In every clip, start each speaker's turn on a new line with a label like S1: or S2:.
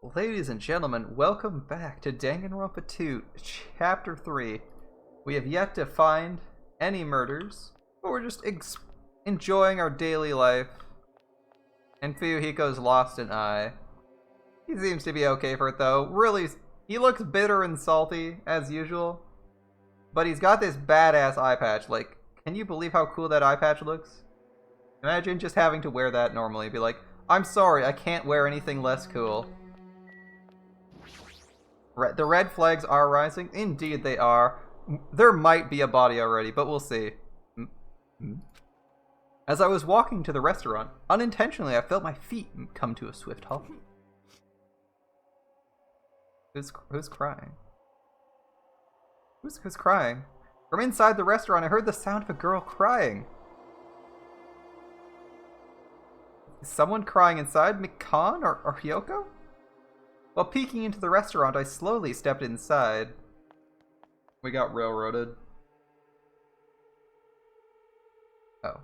S1: Ladies and gentlemen, welcome back to Danganronpa 2, Chapter 3. We have yet to find any murders, but we're just enjoying our daily life. And Fuyuhiko's lost an eye. He seems to be okay for it though. Really, he looks bitter and salty, as usual. But he's got this badass eye patch. Like, can you believe how cool that eye patch looks? Imagine just having to wear that normally. Be like, I'm sorry, I can't wear anything less cool. The red flags are rising. Indeed they are. There might be a body already, but we'll see. As I was walking to the restaurant, unintentionally I felt my feet come to a swift halt. Who's crying? Who's crying? From inside the restaurant I heard the sound of a girl crying. Is someone crying inside? Mikan or Hyoko? While peeking into the restaurant, I slowly stepped inside. We got railroaded. Oh.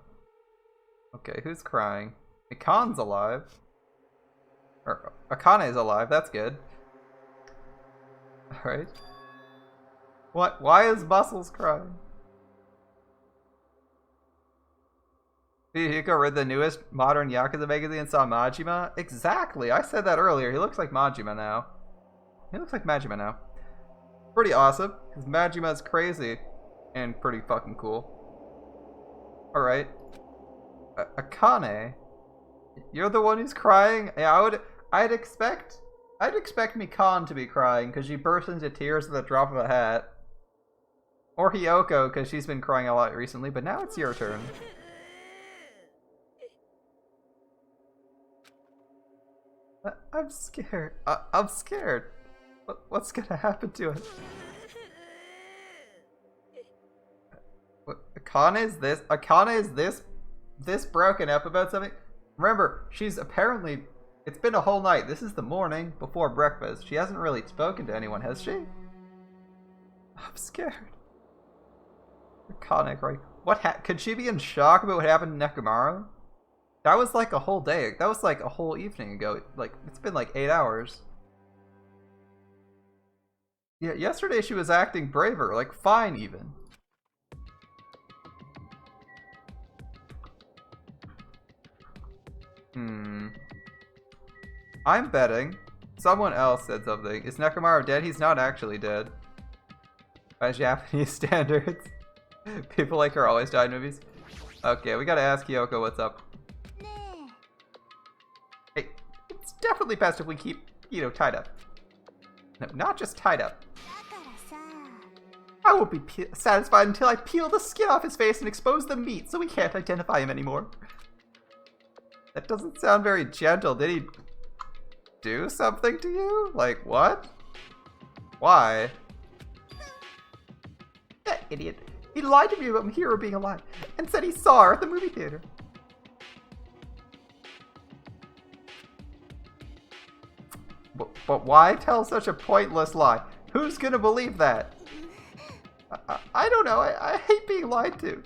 S1: Okay, who's crying? Mikan's alive. Or Akane's alive, that's good. Alright. What? Why is Muscles crying? Fuyuhiko read the newest modern Yakuza magazine and saw Majima? Exactly! I said that earlier. He looks like Majima now. Pretty awesome, because Majima's crazy. And pretty fucking cool. Alright. Akane? You're the one who's crying? Yeah, I'd expect Mikan to be crying, because she burst into tears at the drop of a hat. Or Hyoko, because she's been crying a lot recently, but now it's your turn. I'm scared. I'm scared. What's gonna happen to us? Akane is this broken up about something? Remember, she's apparently... It's been a whole night. This is the morning before breakfast. She hasn't really spoken to anyone, has she? I'm scared. Akane, right? Could she be in shock about what happened to Nekomaru? That was like a whole day. That was like a whole evening ago. Like, it's been like 8 hours. Yeah, yesterday she was acting braver. Like, fine even. I'm betting someone else said something. Is Nekomaru dead? He's not actually dead. By Japanese standards. People like her always die in movies. Okay, we gotta ask Hyoko what's up. Hey, it's definitely best if we keep, tied up. No, not just tied up. I won't be satisfied until I peel the skin off his face and expose the meat so we can't identify him anymore. That doesn't sound very gentle. Did he do something to you? Like, what? Why? That idiot. He lied to me about Mihiro being alive and said he saw her at the movie theater. But why tell such a pointless lie? Who's gonna believe that? I don't know. I hate being lied to.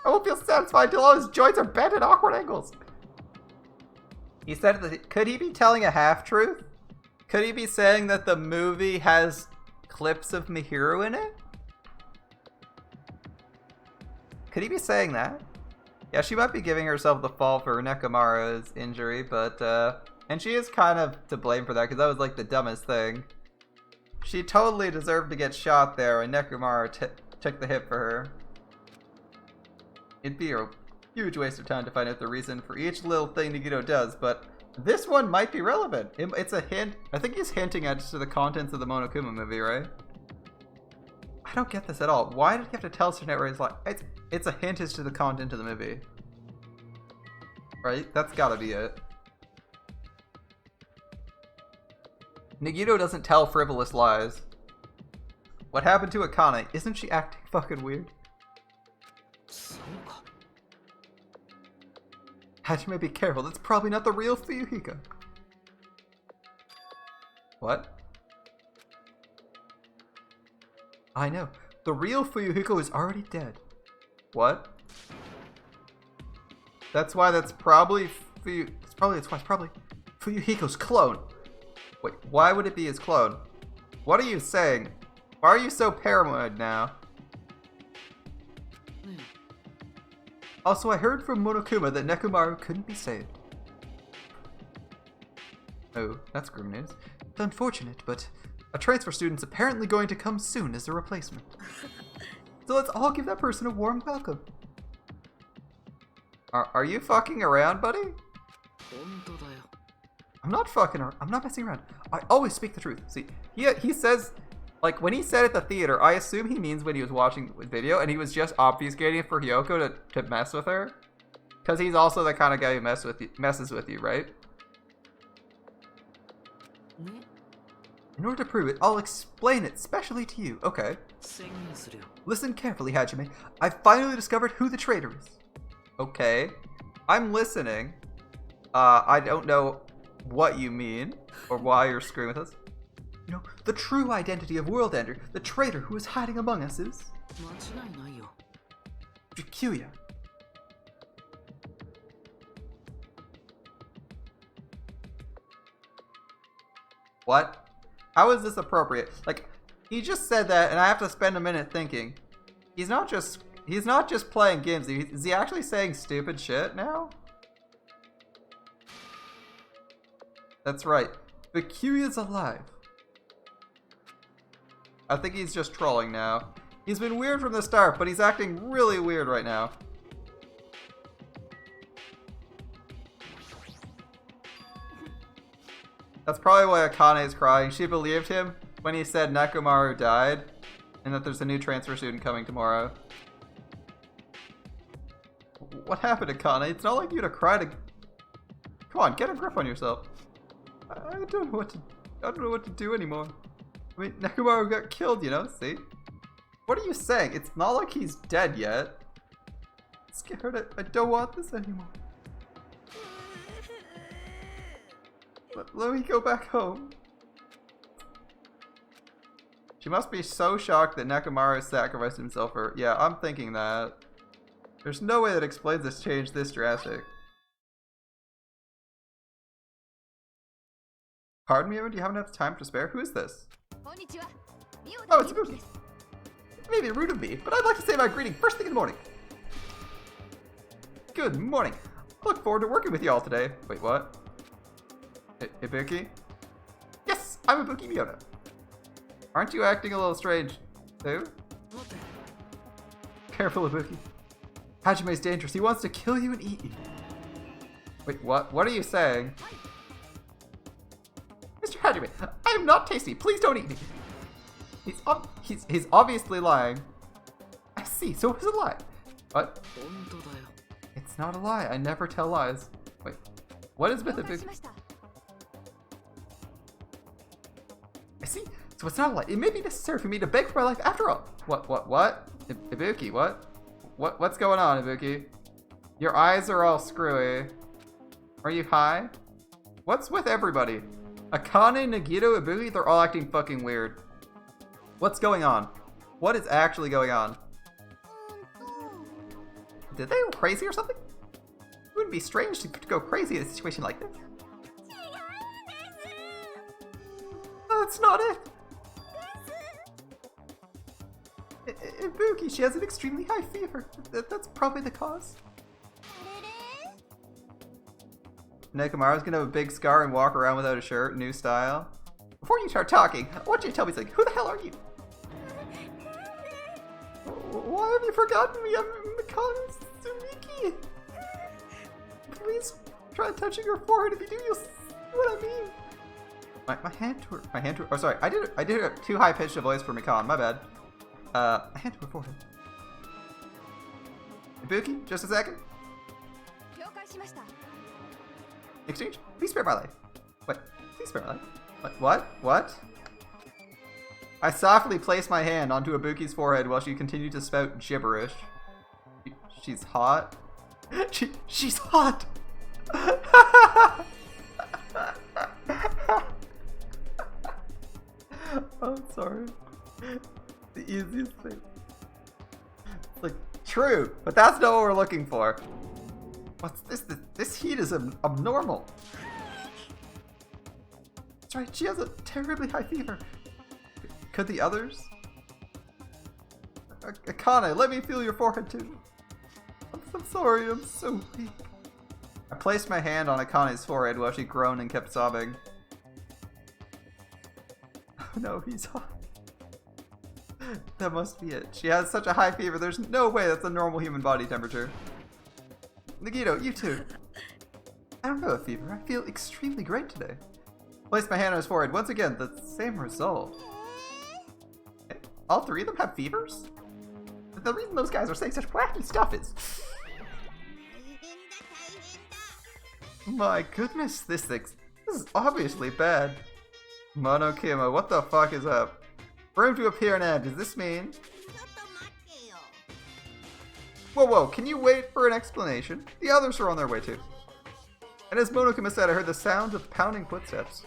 S1: I won't feel satisfied until all his joints are bent at awkward angles. He said that. Could he be telling a half-truth? Could he be saying that the movie has clips of Mihiro in it? Could he be saying that? Yeah, she might be giving herself the fault for Nekomaru's injury, but, and she is kind of to blame for that, because that was, like, the dumbest thing. She totally deserved to get shot there, and Nekomaru took the hit for her. It'd be a huge waste of time to find out the reason for each little thing Nagito does, but this one might be relevant. It's a hint. I think he's hinting at just the contents of the Monokuma movie, right? I don't get this at all. Why did he have to tell Tsunade his life? It's a hint as to the content of the movie. Right? That's gotta be it. Nagito doesn't tell frivolous lies. What happened to Akane? Isn't she acting fucking weird? Hajime, be careful. That's probably not the real Fuyuhiko. What? I know. The real Fuyuhiko is already dead. What? That's why that's probably Fuyuhiko's clone. Wait, why would it be his clone? What are you saying? Why are you so paranoid now? Also, I heard from Monokuma that Nekomaru couldn't be saved. Oh, that's grim news. It's unfortunate, but a transfer student's apparently going to come soon as a replacement. So let's all give that person a warm welcome. Are you fucking around, buddy? I'm not fucking around. I'm not messing around. I always speak the truth. See, he says, like, when he said at the theater, I assume he means when he was watching the video and he was just obfuscating it for Hiyoko to mess with her. Because he's also the kind of guy who messes with you, right? In order to prove it, I'll explain it specially to you. Okay. Listen carefully, Hajime. I've finally discovered who the traitor is. Okay. I'm listening. I don't know what you mean or why you're screwing with us. You know, the true identity of World Ender, the traitor who is hiding among us is... Fukuya. What? How is this appropriate? Like, he just said that and I have to spend a minute thinking. He's not just playing games. Is he actually saying stupid shit now? That's right. Fukuya's alive. I think he's just trolling now. He's been weird from the start, but he's acting really weird right now. That's probably why Akane is crying. She believed him when he said Nekomaru died and that there's a new transfer student coming tomorrow. What happened, Akane? It's not like you to cry to... Come on, get a grip on yourself. I don't know what to do anymore. I mean, Nekomaru got killed, you know, see? What are you saying? It's not like he's dead yet. I'm scared. I don't want this anymore. Let me go back home. She must be so shocked that Nekomaru sacrificed himself for... Yeah, I'm thinking that. There's no way that explains this change this drastic. Pardon me, Evan, do you have enough time to spare? Who is this? Oh, it's Ibuki. It may be rude of me, but I'd like to say my greeting first thing in the morning. Good morning. I look forward to working with you all today. Wait, what? Ibuki? Yes, I'm Ibuki Miyoda. Aren't you acting a little strange, too? Careful, Ibuki. Hajime's dangerous. He wants to kill you and eat you. Wait, what? What are you saying? Mr. Hajime, I am not tasty. Please don't eat me. He's obviously lying. I see, so it was a lie. What? It's not a lie. I never tell lies. Wait, what is with Ibuki? I see, so it's not a lie. It may be necessary for me to beg for my life after all. What? Ibuki, what? What's going on, Ibuki? Your eyes are all screwy. Are you high? What's with everybody? Akane, Nagito, Ibuki, they're all acting fucking weird. What's going on? What is actually going on? Did they go crazy or something? It wouldn't be strange to go crazy in a situation like this. That's not it. Ibuki, she has an extremely high fever. That's probably the cause. Nekomaru's gonna have a big scar and walk around without a shirt, new style. Before you start talking, I want you to tell me something. Who the hell are you? Why have you forgotten me? I'm Mikami Sumiki. Please try touching her forehead. If you do, you'll see what I mean. My hand to her. Oh, sorry. I did a too high pitched a voice for Mikan. My bad. A hand to her forehead. Ibuki, just a second. Exchange? Please spare my life. Wait, please spare my life. What? I softly placed my hand onto Ibuki's forehead while she continued to spout gibberish. She's hot. She's hot! I'm sorry. The easiest thing. It's like, true, but that's not what we're looking for. What's this? This heat is abnormal. That's right, she has a terribly high fever. Could the others? Akane, let me feel your forehead too. I'm sorry, I'm so weak. I placed my hand on Akane's forehead while she groaned and kept sobbing. Oh no, he's hot. That must be it. She has such a high fever, there's no way that's a normal human body temperature. Nagito, you too. I don't know a fever. I feel extremely great today. Placed my hand on his forehead. Once again, the same result. Okay. All three of them have fevers? The reason those guys are saying such wacky stuff is... My goodness, this is obviously bad. Monokima, what the fuck is up? For him to appear an end, does this mean... Whoa, can you wait for an explanation? The others are on their way too. And as Monokuma said, I heard the sound of pounding footsteps.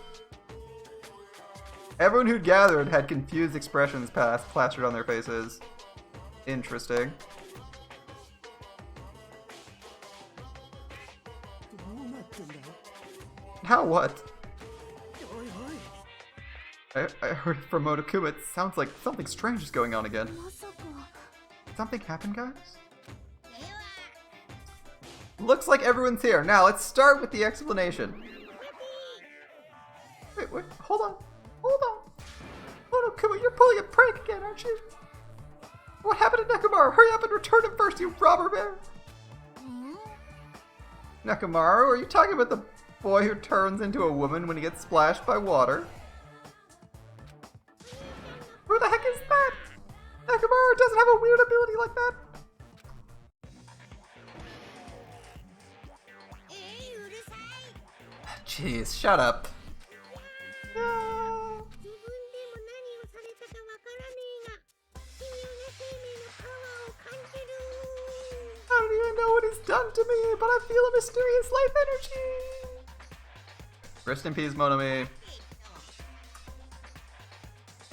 S1: Everyone who'd gathered had confused expressions plastered on their faces. Interesting. Now what? I heard from Monokuma, it sounds like something strange is going on again. Something happened, guys? Looks like everyone's here. Now, let's start with the explanation. Wait, hold on. Monokuma, you're pulling a prank again, aren't you? What happened to Nekomaru? Hurry up and return him first, you robber bear! Nekomaru, are you talking about the boy who turns into a woman when he gets splashed by water? Who the heck is that? Nekomaru doesn't have a weird ability like that. Jeez, shut up. I don't even know what he's done to me, but I feel a mysterious life energy. Rest in peace, Monomi.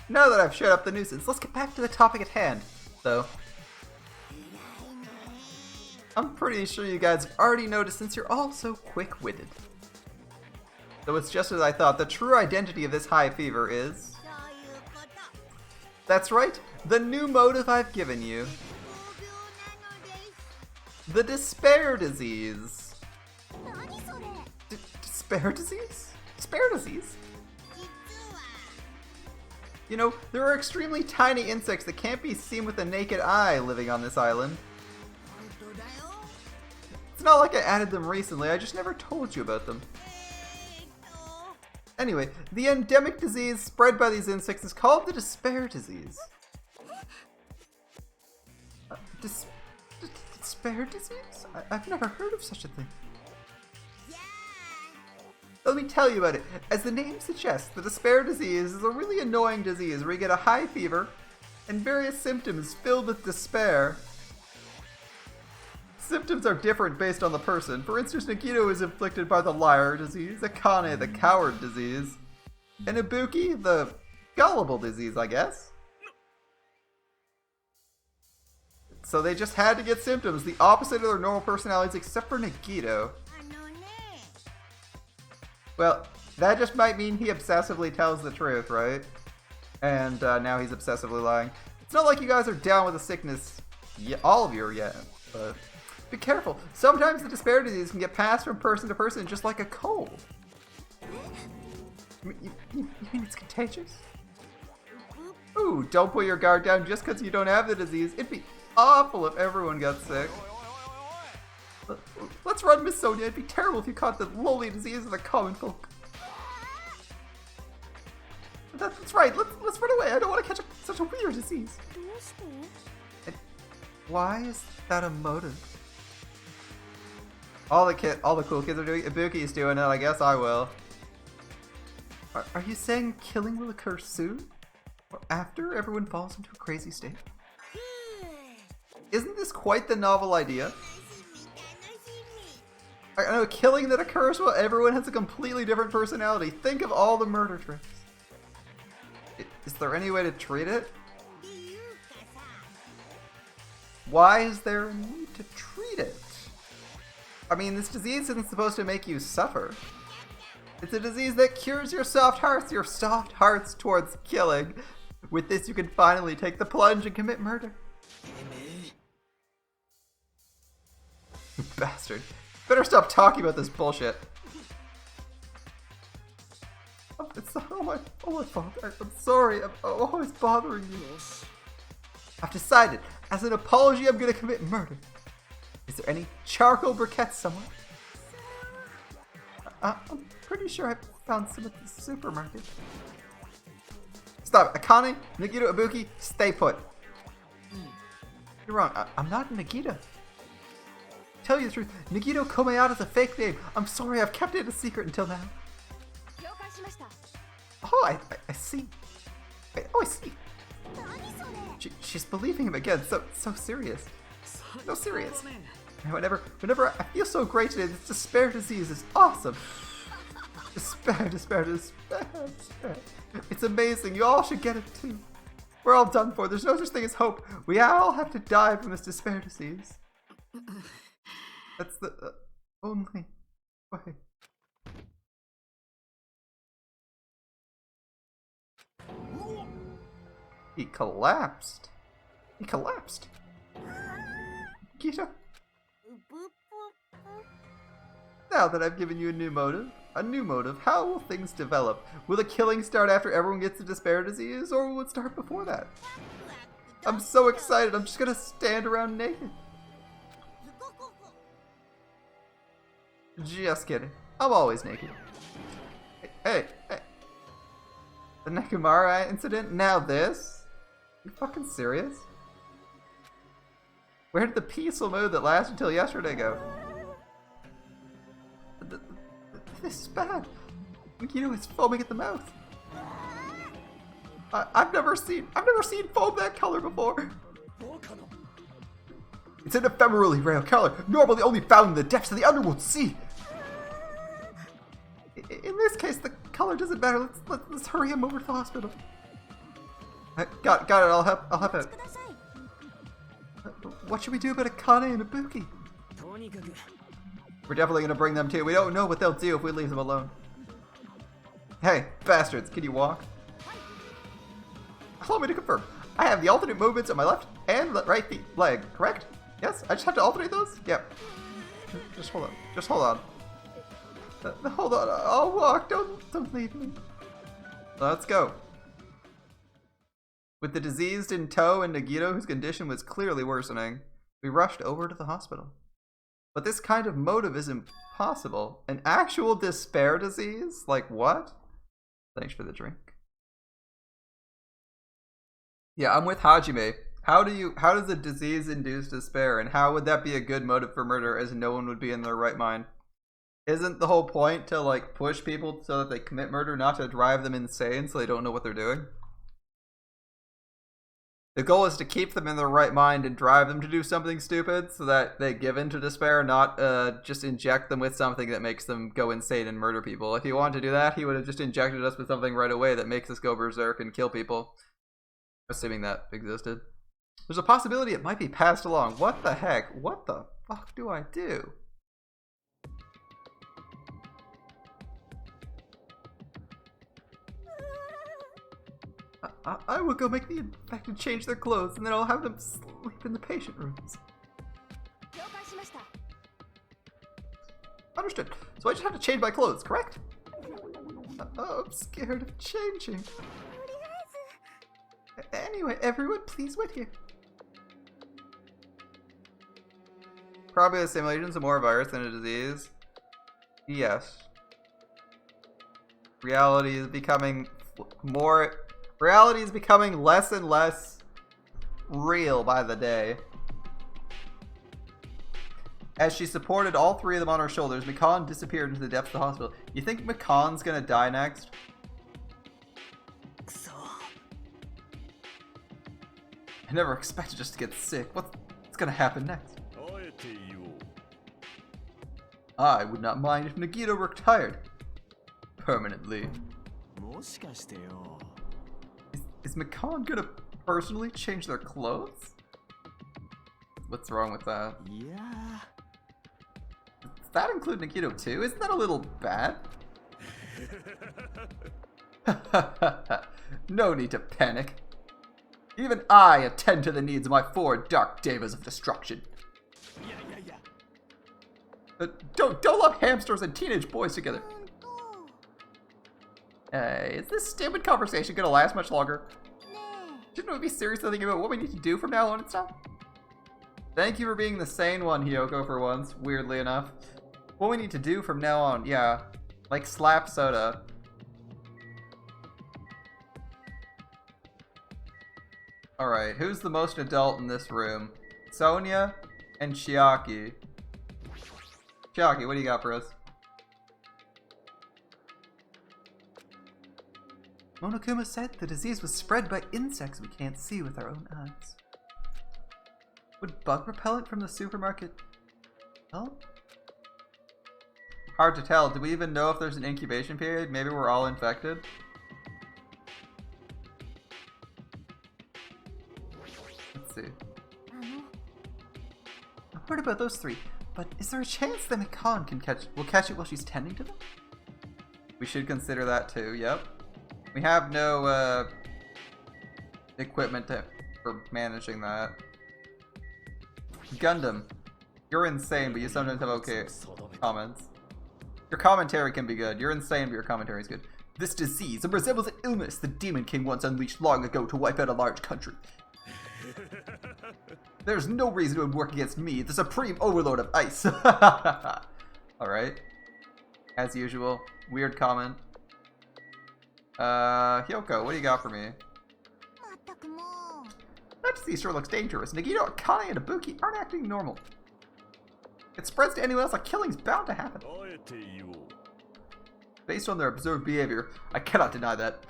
S1: Now that I've shut up the nuisance, let's get back to the topic at hand, though. I'm pretty sure you guys have already noticed since you're all so quick-witted. Though it's just as I thought, the true identity of this high fever is... That's right, the new motive I've given you. The despair disease. Despair disease? Despair disease? You know, there are extremely tiny insects that can't be seen with the naked eye living on this island. It's not like I added them recently, I just never told you about them. Anyway, the endemic disease spread by these insects is called the despair disease. Despair disease? I've never heard of such a thing. Let me tell you about it. As the name suggests, the despair disease is a really annoying disease where you get a high fever and various symptoms filled with despair. Symptoms are different based on the person. For instance, Nagito is afflicted by the liar disease, Akane the coward disease, and Ibuki the gullible disease, I guess. So they just had to get symptoms, the opposite of their normal personalities, except for Nagito. Well, that just might mean he obsessively tells the truth, right? And now he's obsessively lying. It's not like you guys are down with the sickness, all of you are yet, but... Be careful. Sometimes the despair disease can get passed from person to person just like a cold. You mean it's contagious? Ooh, don't put your guard down just because you don't have the disease. It'd be awful if everyone got sick. Let's run, Miss Sonia. It'd be terrible if you caught the lowly disease of the common folk. That's right. Let's run away. I don't want to catch such a weird disease. And why is that a motive? All the cool kids are doing it. Ibuki's doing it. I guess I will. Are you saying killing will occur soon? Or after everyone falls into a crazy state? Isn't this quite the novel idea? I know, killing that occurs while everyone has a completely different personality. Think of all the murder tricks. Is there any way to treat it? Why is there a need to treat it? I mean, this disease isn't supposed to make you suffer. It's a disease that cures your soft hearts towards killing. With this, you can finally take the plunge and commit murder. You bastard. Better stop talking about this bullshit. Oh my father. I'm sorry. I'm always bothering you. I've decided, as an apology, I'm gonna commit murder. Is there any charcoal briquettes somewhere? I'm pretty sure I found some at the supermarket. Stop. Akane, Nagito, Ibuki, stay put. You're wrong. I'm not Nagito. Tell you the truth, Nagito Komayata's a fake name. I'm sorry, I've kept it a secret until now. Oh, I see. I see. She's believing him again. So serious. So serious. And whenever I feel so great today, this despair disease is awesome. Despair. It's amazing. You all should get it too. We're all done for. There's no such thing as hope. We all have to die from this despair disease. That's the only way. He collapsed. Gita. Now that I've given you a new motive, how will things develop? Will the killing start after everyone gets the despair disease, or will it start before that? I'm so excited, I'm just gonna stand around naked. Just kidding. I'm always naked. Hey. The Nekomara incident? Now this? You fucking serious? Where did the peaceful mood that lasted until yesterday go? This is bad. Mikito is foaming at the mouth. I've never seen foam that color before. It's an ephemerally rare color, normally only found in the depths of the underworld sea. In this case, the color doesn't matter. Let's hurry him over to the hospital. Got it. I'll help it. What should we do about Akane and Ibuki? We're definitely gonna bring them too. We don't know what they'll do if we leave them alone. Hey, bastards, can you walk? Allow me to confirm. I have the alternate movements on my left and right leg, correct? Yes? I just have to alternate those? Yep. Just hold on. Hold on. I'll walk. Don't leave me. Let's go. With the diseased in tow and Nagito, whose condition was clearly worsening, we rushed over to the hospital. But this kind of motive is impossible. An actual despair disease? Like what? Thanks for the drink. Yeah, I'm with Hajime. How does a disease induce despair, and how would that be a good motive for murder, as no one would be in their right mind? Isn't the whole point to like push people so that they commit murder, not to drive them insane so they don't know what they're doing? The goal is to keep them in their right mind and drive them to do something stupid so that they give in to despair, not just inject them with something that makes them go insane and murder people. If he wanted to do that, he would have just injected us with something right away that makes us go berserk and kill people. Assuming that existed. There's a possibility it might be passed along. What the heck? What the fuck do I do? I will go make the infected change their clothes, and then I'll have them sleep in the patient rooms. Understood. So I just have to change my clothes, correct? Oh, I'm scared of changing. Anyway, everyone, please wait here. Probably a simulation, so more a virus than a disease. Yes. Reality is becoming less and less real by the day. As she supported all three of them on her shoulders, Mikan disappeared into the depths of the hospital. You think Mikan's gonna die next? I never expected us to get sick. What's gonna happen next? I would not mind if Nagito retired. Permanently. Is Mikan gonna personally change their clothes? What's wrong with that? Yeah. Does that include Nagito too? Isn't that a little bad? No need to panic. Even I attend to the needs of my 4 dark devas of destruction. Don't lump hamsters and teenage boys together. Is this stupid conversation gonna last much longer? Shouldn't we be seriously thinking about what we need to do from now on and stuff? Thank you for being the sane one, Hyoko, for once, weirdly enough. What we need to do from now on, yeah. Like slap soda. Alright, who's the most adult in this room? Sonia and Chiaki. Chiaki, what do you got for us? Monokuma said the disease was spread by insects we can't see with our own eyes. Would bug repellent from the supermarket help? Hard to tell. Do we even know if there's an incubation period? Maybe we're all infected? Let's see. I've heard about those 3, but is there a chance that Mikan will catch it while she's tending to them? We should consider that too, yep. We have no equipment for managing that. Gundam, you're insane, but you sometimes have okay comments. Your commentary can be good. You're insane, but your commentary is good. This disease resembles an illness the Demon King once unleashed long ago to wipe out a large country. There's no reason it would work against me, the supreme overlord of ice. Alright. As usual. Weird comment. Hyoko, what do you got for me? That disease sure looks dangerous. Nagito, Akane, and Ibuki aren't acting normal. If it spreads to anyone else, a killing's bound to happen. Based on their observed behavior, I cannot deny that.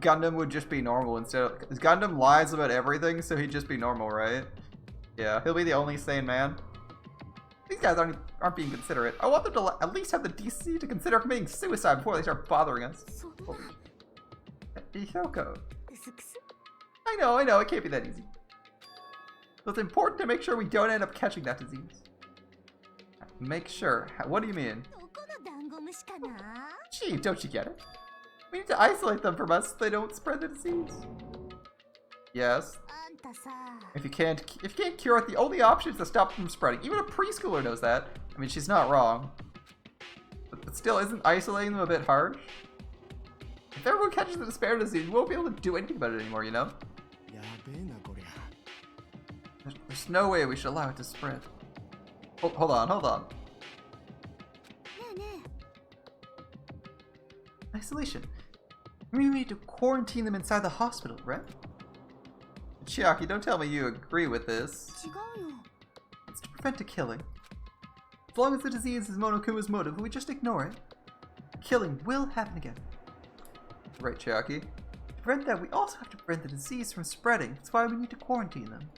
S1: Gundam would just be normal instead of... Gundam lies about everything, so he'd just be normal, right? Yeah, he'll be the only sane man. These guys aren't being considerate. I want them to at least have the decency to consider committing suicide before they start bothering us. Hyoko. I know, it can't be that easy. So it's important to make sure we don't end up catching that disease. Make sure? What do you mean? Gee, don't you get it? We need to isolate them from us so they don't spread the disease. Yes. If you can't cure it, the only option is to stop them from spreading. Even a preschooler knows that. I mean, she's not wrong. But still, isn't isolating them a bit harsh? If everyone catches the despair disease, we won't be able to do anything about it anymore, you know? There's no way we should allow it to spread. Hold on. Isolation. We need to quarantine them inside the hospital, right? Chiaki, don't tell me you agree with this. It's to prevent a killing. As long as the disease is Monokuma's motive, we just ignore it. Killing will happen again. Right, Chiaki. To prevent that, we also have to prevent the disease from spreading. That's why we need to quarantine them.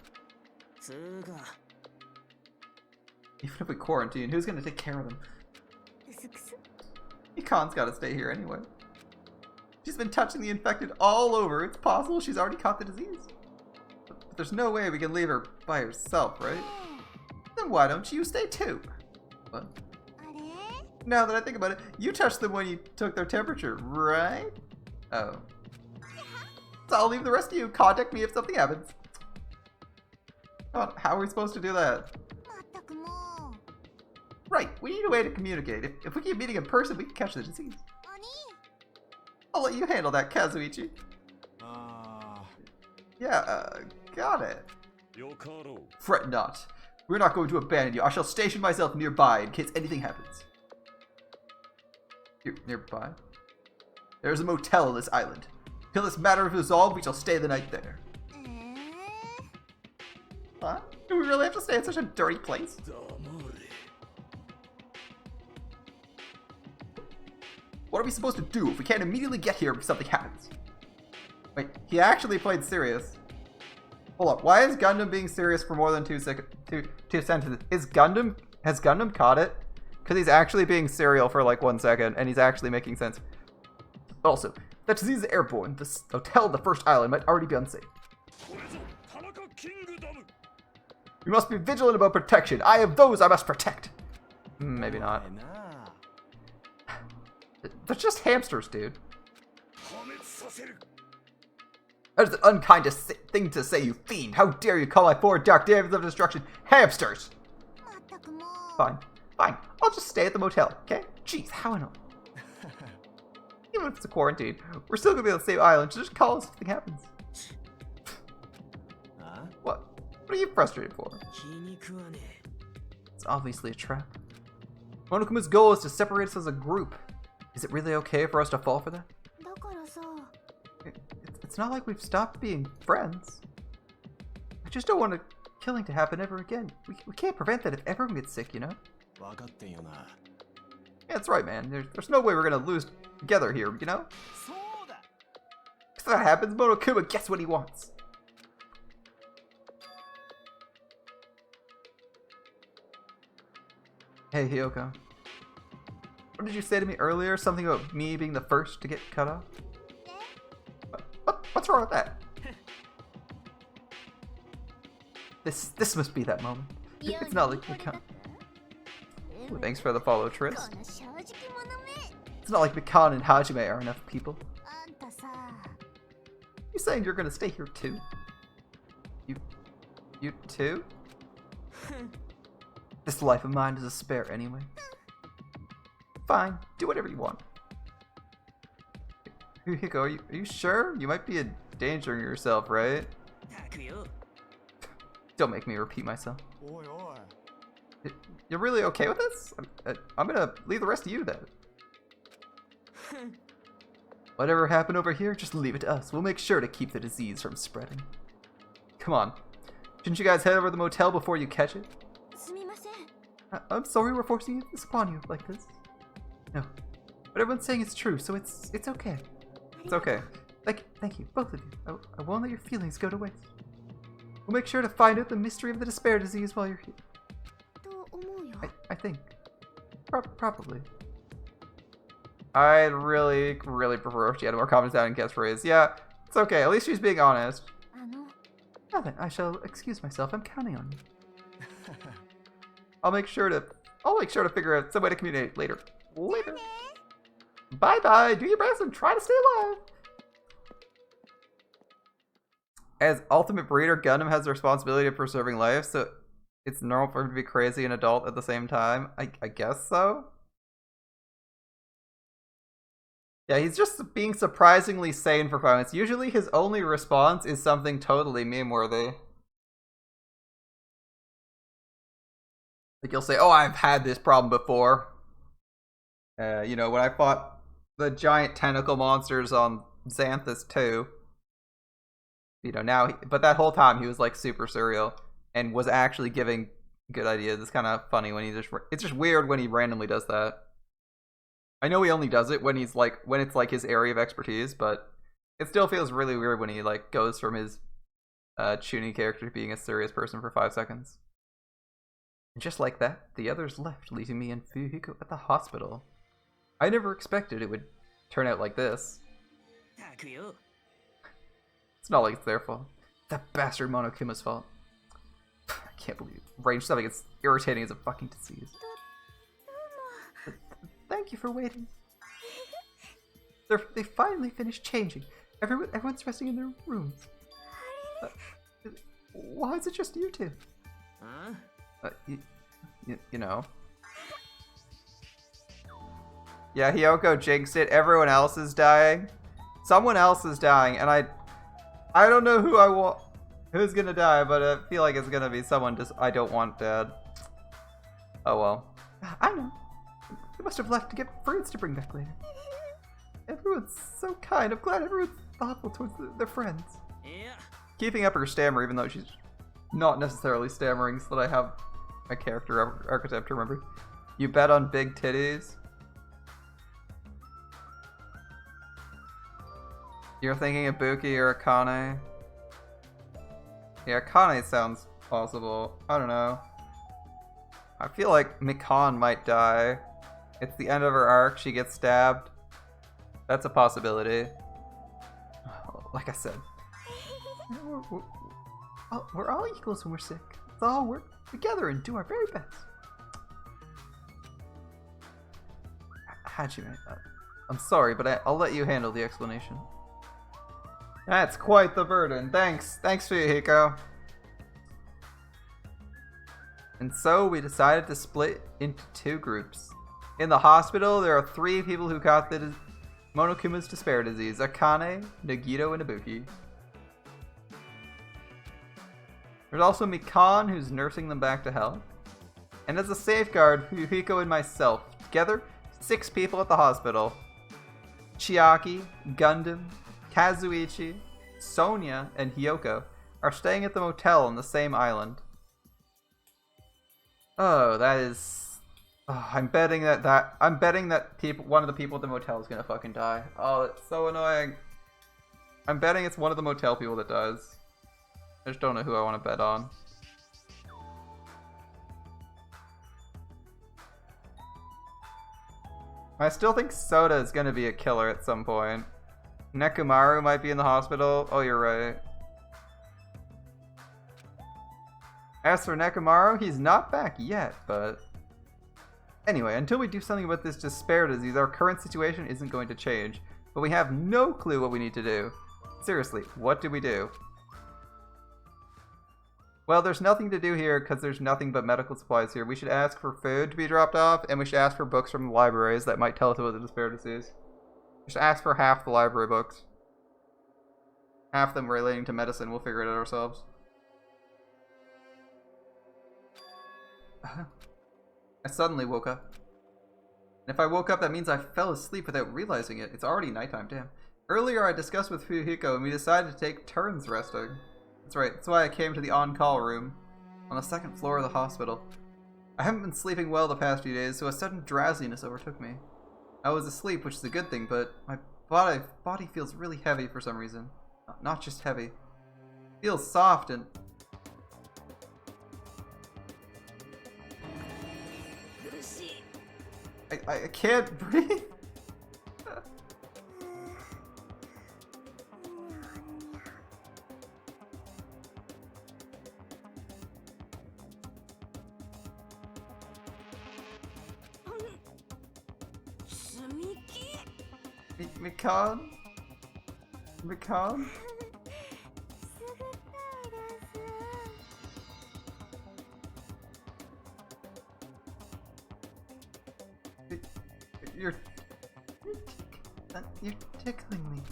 S1: Even if we quarantine, who's gonna take care of them? Mikan's gotta stay here anyway. She's been touching the infected all over. It's possible she's already caught the disease. But there's no way we can leave her by herself, right? Then why don't you stay too? What? Now that I think about it, you touched them when you took their temperature, right? Oh. So I'll leave the rest of you. Contact me if something happens. How are we supposed to do that? Right, we need a way to communicate. If we keep meeting in person, we can catch the disease. I'll let you handle that, Kazuichi. Yeah, got it. Fret not. We're not going to abandon you. I shall station myself nearby in case anything happens. Nearby? There's a motel on this island. Till this matter is resolved, we shall stay the night there. What? Do we really have to stay in such a dirty place? What are we supposed to do if we can't immediately get here if something happens? Wait, he actually played serious. Hold up, why is Gundam being serious for more than two sentences? Has Gundam caught it? Because he's actually being serial for like 1 second, and he's actually making sense. Also, that disease is airborne. This hotel on the first island might already be unsafe. We must be vigilant about protection. I have those I must protect. Maybe not. They're just hamsters, dude. That is an unkind thing to say, you fiend. How dare you call my 4 dark demons of destruction hamsters? Fine. Fine. I'll just stay at the motel, okay? Jeez, how annoying. Even if it's a quarantine, we're still gonna be on the same island, so just call us if something happens. What? What are you frustrated for? It's obviously a trap. Monokuma's goal is to separate us as a group. Is it really okay for us to fall for that? It's not like we've stopped being friends. I just don't want killing to happen ever again. We can't prevent that if everyone gets sick, you know? Yeah, that's right, man. There's no way we're gonna lose together here, you know? If that happens, Monokuma gets what he wants. Hey, Hiyoko. What did you say to me earlier? Something about me being the first to get cut off? What's wrong with that? This must be that moment. It's not like Mikan. Ooh, thanks for the follow, Tris. It's not like Mikan and Hajime are enough people. You saying you're gonna stay here too? You too? This life of mine is a spare anyway. Fine, do whatever you want. Hiko, are you sure? You might be endangering yourself, right? Don't make me repeat myself. You're really okay with this? I'm gonna leave the rest of you then. Whatever happened over here, just leave it to us. We'll make sure to keep the disease from spreading. Come on. Shouldn't you guys head over to the motel before you catch it? I'm sorry we're forcing this upon you like this. No. What everyone's saying is true, so it's okay. It's okay. Thank you, both of you. I won't let your feelings go to waste. We'll make sure to find out the mystery of the despair disease while you're here. I think. Probably. I'd really prefer if she had more comments down in catchphrase. Yeah, it's okay. At least she's being honest. Now then, I shall excuse myself. I'm counting on you. I'll make sure to figure out some way to communicate later. Bye. Do your best and try to stay alive. As Ultimate Breeder, Gundam has the responsibility of preserving life, so it's normal for him to be crazy and adult at the same time. I guess so. Yeah, he's just being surprisingly sane for violence. Usually his only response is something totally meme-worthy. Like he'll say, oh, I've had this problem before. You know, when I fought the giant tentacle monsters on Xanthus 2. You know, but that whole time he was like super surreal and was actually giving good ideas. It's kind of funny when it's just weird when he randomly does that. I know he only does it when it's like his area of expertise, but it still feels really weird when he like goes from his Chunin character to being a serious person for 5 seconds. And just like that, the others left, leaving me and Fuyuhiko at the hospital. I never expected it would turn out like this. It's not like it's their fault. That bastard Monokuma's fault. I can't believe range something as irritating as a fucking disease. Thank you for waiting. They finally finished changing. Everyone's resting in their rooms. Why is it just you two? You know. Yeah, Hiyoko jinxed it. Everyone else is dying. Someone else is dying, and I don't know who's gonna die, but I feel like it's gonna be someone I don't want dead. Oh well. I know. They must have left to get fruits to bring back later. Everyone's so kind. I'm glad everyone's thoughtful towards their friends. Yeah. Keeping up her stammer, even though she's not necessarily stammering, so that I have a character archetype to remember. You bet on big titties. You're thinking of Buki or Akane? Yeah, Akane sounds possible. I don't know. I feel like Mikan might die. It's the end of her arc, she gets stabbed. That's a possibility. Like I said. We're all equals when we're sick. Let's all work together and do our very best. Hajime, I'm sorry, but I'll let you handle the explanation. That's quite the burden. Thanks, Fuyuhiko. And so we decided to split into 2 groups. In the hospital, there are 3 people who got the Monokuma's despair disease: Akane, Nagito, and Ibuki. There's also Mikan, who's nursing them back to health. And as a safeguard, Fuyuhiko and myself. Together, 6 people at the hospital. Chiaki, Gundam, Kazuichi, Sonia, and Hyoko are staying at the motel on the same island. Oh, that is... Oh, I'm betting that one of the people at the motel is gonna fucking die. Oh, it's so annoying. I'm betting it's one of the motel people that dies. I just don't know who I want to bet on. I still think Soda is gonna be a killer at some point. Nekomaru might be in the hospital. Oh, you're right. As for Nekomaru, he's not back yet, but... Anyway, until we do something about this despair disease, our current situation isn't going to change. But we have no clue what we need to do. Seriously, what do we do? Well, there's nothing to do here because there's nothing but medical supplies here. We should ask for food to be dropped off, and we should ask for books from the libraries that might tell us about the despair disease. We should ask for half the library books. Half them relating to medicine. We'll figure it out ourselves. I suddenly woke up. And if I woke up, that means I fell asleep without realizing it. It's already nighttime, damn. Earlier I discussed with Fuyuhiko and we decided to take turns resting. That's right, that's why I came to the on-call room on the 2nd floor of the hospital. I haven't been sleeping well the past few days, so a sudden drowsiness overtook me. I was asleep, which is a good thing, but my body feels really heavy for some reason. Not just heavy. It feels soft and... I can't breathe. Mikan? You're tickling me.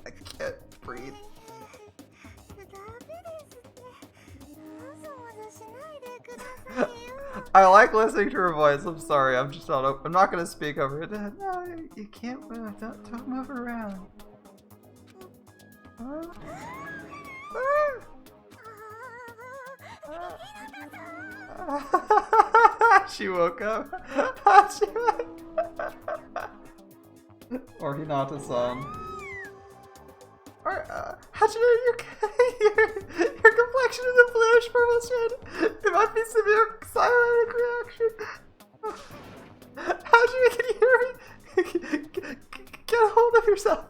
S1: I can't breathe. I like listening to her voice. I'm sorry. I'm not gonna speak over it. No, you can't move. Don't move around. She woke up. Or Hinata-san. Hajime, your complexion is a bluish purple shade. It might be severe cyanotic reaction. Hajime, can you hear me? Get a hold of yourself.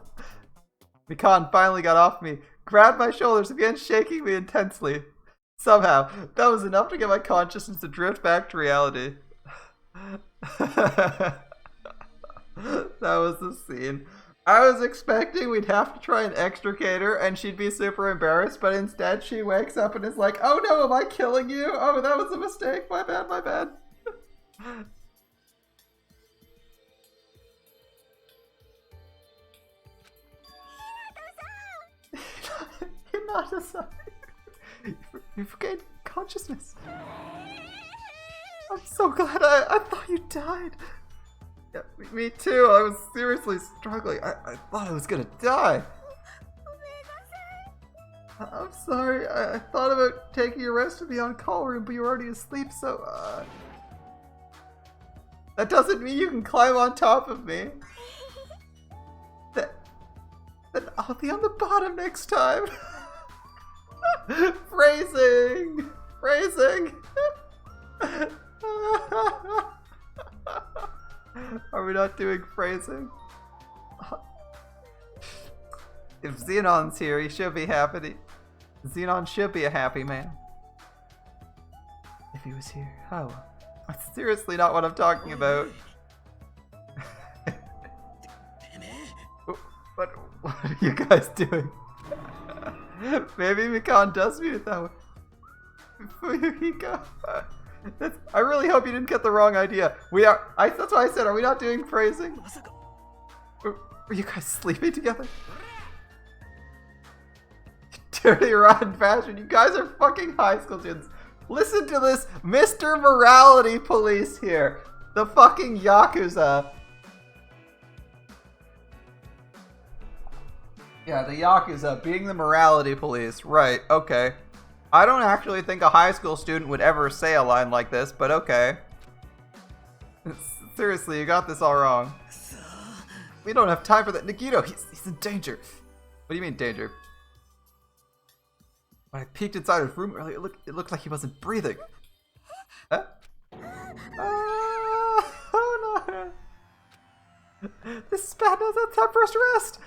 S1: Mikan finally got off me, grabbed my shoulders, and began shaking me intensely. Somehow, that was enough to get my consciousness to drift back to reality. That was the scene. I was expecting we'd have to try and extricate her and she'd be super embarrassed, but instead she wakes up and is like, oh no, am I killing you? Oh, that was a mistake. My bad, my bad. Hinata-san. You've regained consciousness. I'm so glad. I thought you died. Yeah, me too. I was seriously struggling. I thought I was gonna die. I'm sorry. I thought about taking a rest in the on-call room, but you're already asleep, so that doesn't mean you can climb on top of me. Then I'll be on the bottom next time. Phrasing! Are we not doing phrasing? If Xenon's here, he should be happy. Xenon should be a happy man. If he was here, oh. That's seriously not what I'm talking about. What are you guys doing? Maybe Mikan does mean it that way. Fuyuhiko. I really hope you didn't get the wrong idea. That's why I said, are we not doing phrasing? Were you guys sleeping together? Dirty, rotten fashion. You guys are fucking high school students. Listen to this Mr. Morality Police here. The fucking Yakuza. Yeah, the Yakuza being the morality police. Right, okay. I don't actually think a high school student would ever say a line like this, but okay. Seriously, you got this all wrong. We don't have time for that. Nagito, he's in danger. What do you mean danger? When I peeked inside his room earlier, it looked like he wasn't breathing. Huh? Oh no. This is bad. Now's not time for us to rest.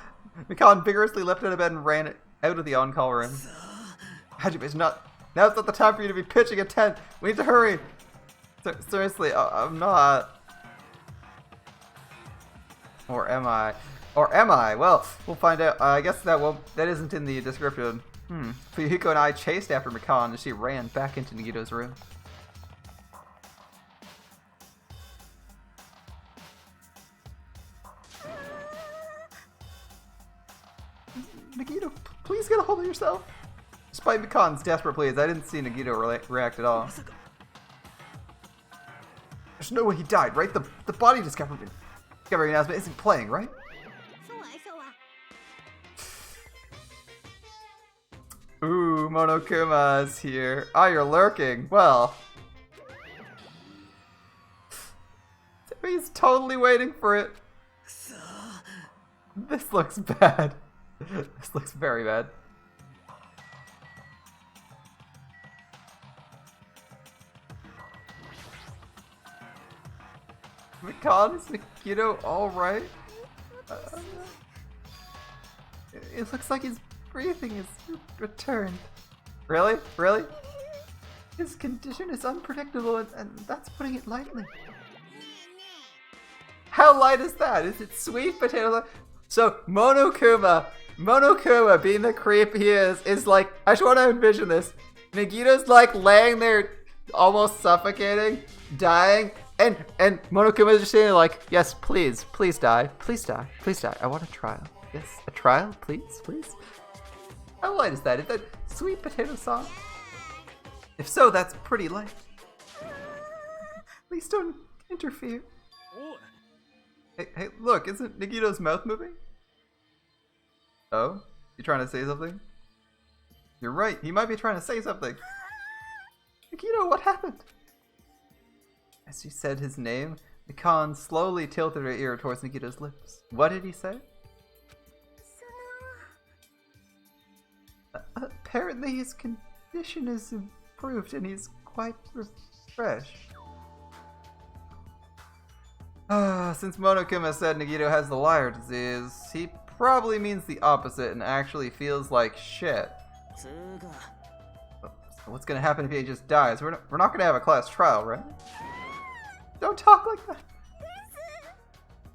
S1: Mikan vigorously leapt out of bed and ran out of the on-call room. Hajime's not. Now's not the time for you to be pitching a tent. We need to hurry. Seriously, I'm not. Or am I? Or am I? Well, we'll find out. I guess that isn't in the description. Fuyuhiko and I chased after Mikan as she ran back into Nagito's room. Nagito, please get a hold of yourself. Despite Mikan's desperate pleas, I didn't see Nagito react at all. There's no way he died, right? The body discovery announcement isn't playing, right? Ooh, Monokuma's here. Ah, you're lurking. Well. He's totally waiting for it. This looks bad. This looks very bad. Mikan, is Nagito alright? It looks like his breathing is returned. Really? Really? His condition is unpredictable and that's putting it lightly. How light is that? Is it sweet potato? So Monokuma being the creep he is like, I just want to envision this. Nagito's like laying there almost suffocating, dying, and Monokuma's just saying like, yes, please die, please die, please die. I want a trial. Yes, a trial, please. How light is that? Is that sweet potato sauce? If so, that's pretty light. Please don't interfere. Hey, look, isn't Nagito's mouth moving? Oh? You trying to say something? You're right, he might be trying to say something. Nagito, what happened? As she said his name, Mikan slowly tilted her ear towards Nagito's lips. What did he say? Apparently his condition is improved and he's quite refreshed. Since Monokuma said Nagito has the liar disease, he probably means the opposite and actually feels like shit. So what's gonna happen if he just dies? We're not gonna have a class trial, right? Don't talk like that.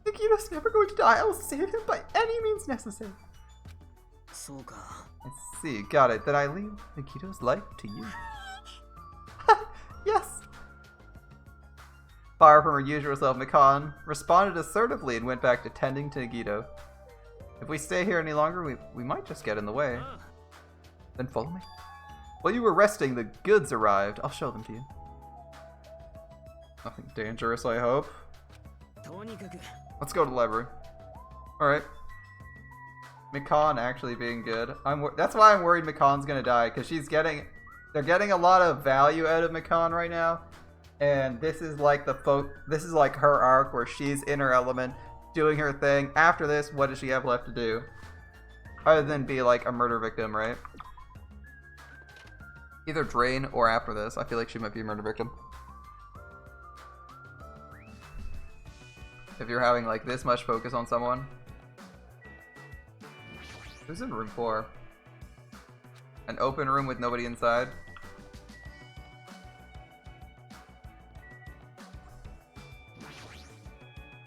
S1: Nagito's never going to die. I will save him by any means necessary. I see, got it. Then I leave Nagito's life to you. Yes! Far from her usual self, Mikan responded assertively and went back to tending to Nagito. If we stay here any longer, we might just get in the way. Then follow me. While you were resting, the goods arrived. I'll show them to you. Nothing dangerous, I hope. Let's go to the library. Alright. Mikan actually being good. That's why I'm worried Mikan's gonna die, because they're getting a lot of value out of Mikan right now. And this is like this is like her arc where she's in her element, doing her thing. After this, what does she have left to do? Other than be like a murder victim, right? Either Drain or after this. I feel like she might be a murder victim. If you're having like this much focus on someone. Who's in room 4? An open room with nobody inside.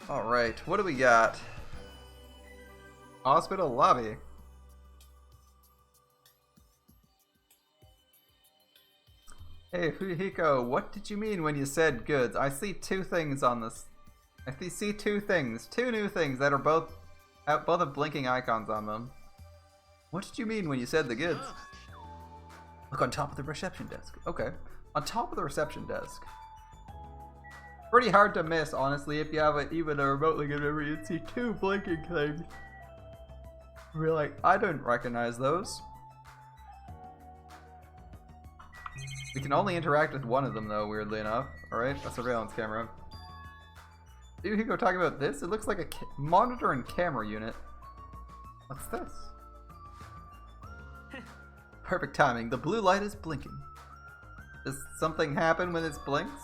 S1: Alright, what do we got? Hospital lobby. Hey, Fuyuhiko, what did you mean when you said goods? I see two things on this. I see two things. Two new things that are both have blinking icons on them. What did you mean when you said the goods? Look on top of the reception desk. Okay. On top of the reception desk. Pretty hard to miss, honestly, if you have even a remotely good memory. You'd see two blinking things. We're like, I don't recognize those. We can only interact with one of them, though, weirdly enough. Alright, a surveillance camera. You can go talking about this? It looks like a monitor and camera unit. What's this? Perfect timing. The blue light is blinking. Does something happen when it blinks?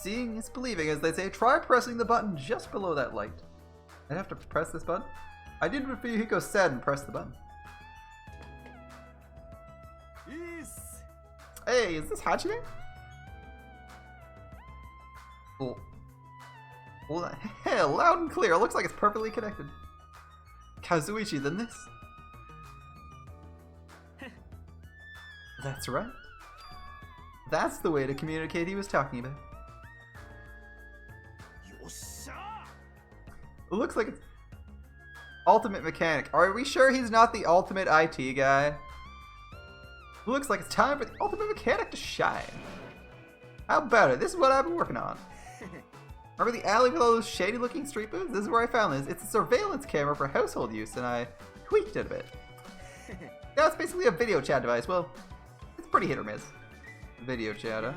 S1: Seeing is believing, as they say. Try pressing the button just below that light. I have to press this button? I did what Fuyuhiko said and press the button. Hey, is this Hachime? Well, hey, loud and clear. It looks like it's perfectly connected. Kazuichi, then this. That's right. That's the way to communicate he was talking about. It looks like it's Ultimate Mechanic. Are we sure he's not the Ultimate IT guy? It looks like it's time for the Ultimate Mechanic to shine. How about it? This is what I've been working on. Remember the alley with all those shady looking street booths? This is where I found this. It's a surveillance camera for household use, and I tweaked it a bit. Now it's basically a video chat device. Well, it's pretty hit or miss. Video chat, huh?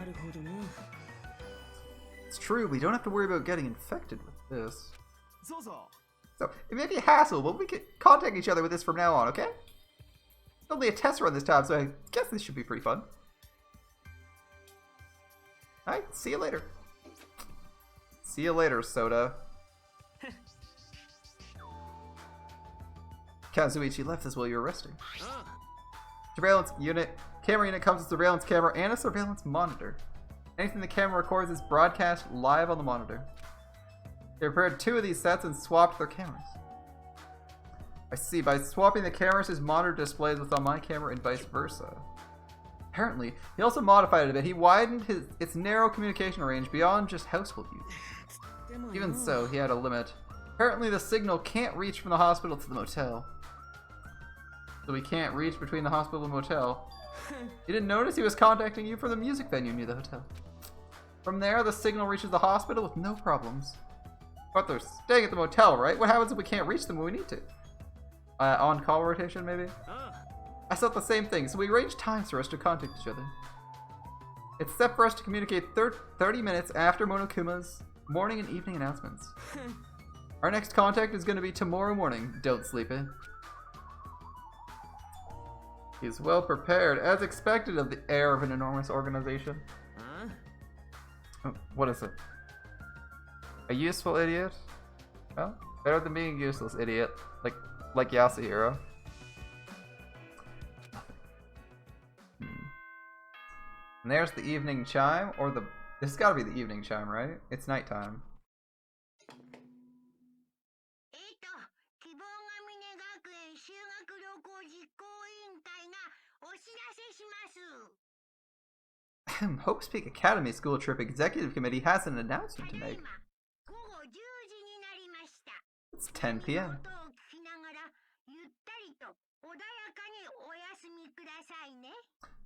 S1: It's true, we don't have to worry about getting infected with this. So, it may be a hassle, but we can contact each other with this from now on, okay? It's only a test run this time, so I guess this should be pretty fun. Alright, see you later. See you later, Soda. Kazuichi left this while you were resting. Surveillance unit. Camera unit comes with surveillance camera and a surveillance monitor. Anything the camera records is broadcast live on the monitor. They prepared 2 of these sets and swapped their cameras. I see. By swapping the cameras, his monitor displays what's on my camera and vice versa. Apparently, he also modified it a bit. He widened its narrow communication range beyond just household use. Even so, he had a limit. Apparently, the signal can't reach from the hospital to the motel. So we can't reach between the hospital and motel. You didn't notice he was contacting you from the music venue near the hotel. From there, the signal reaches the hospital with no problems. But they're staying at the motel, right? What happens if we can't reach them when we need to? On-call rotation, maybe? I thought the same thing, so we arranged times for us to contact each other. It's set for us to communicate 30 minutes after Monokuma's morning and evening announcements. Our next contact is going to be tomorrow morning. Don't sleep in. He's well prepared, as expected of the heir of an enormous organization. Oh, what is it? A useful idiot? Well, better than being a useless idiot, like Yasuhiro. And there's the evening chime, or the... This has got to be the evening chime, right? It's nighttime. Hope's Peak Academy School Trip Executive Committee has an announcement to make. It's 10 p.m.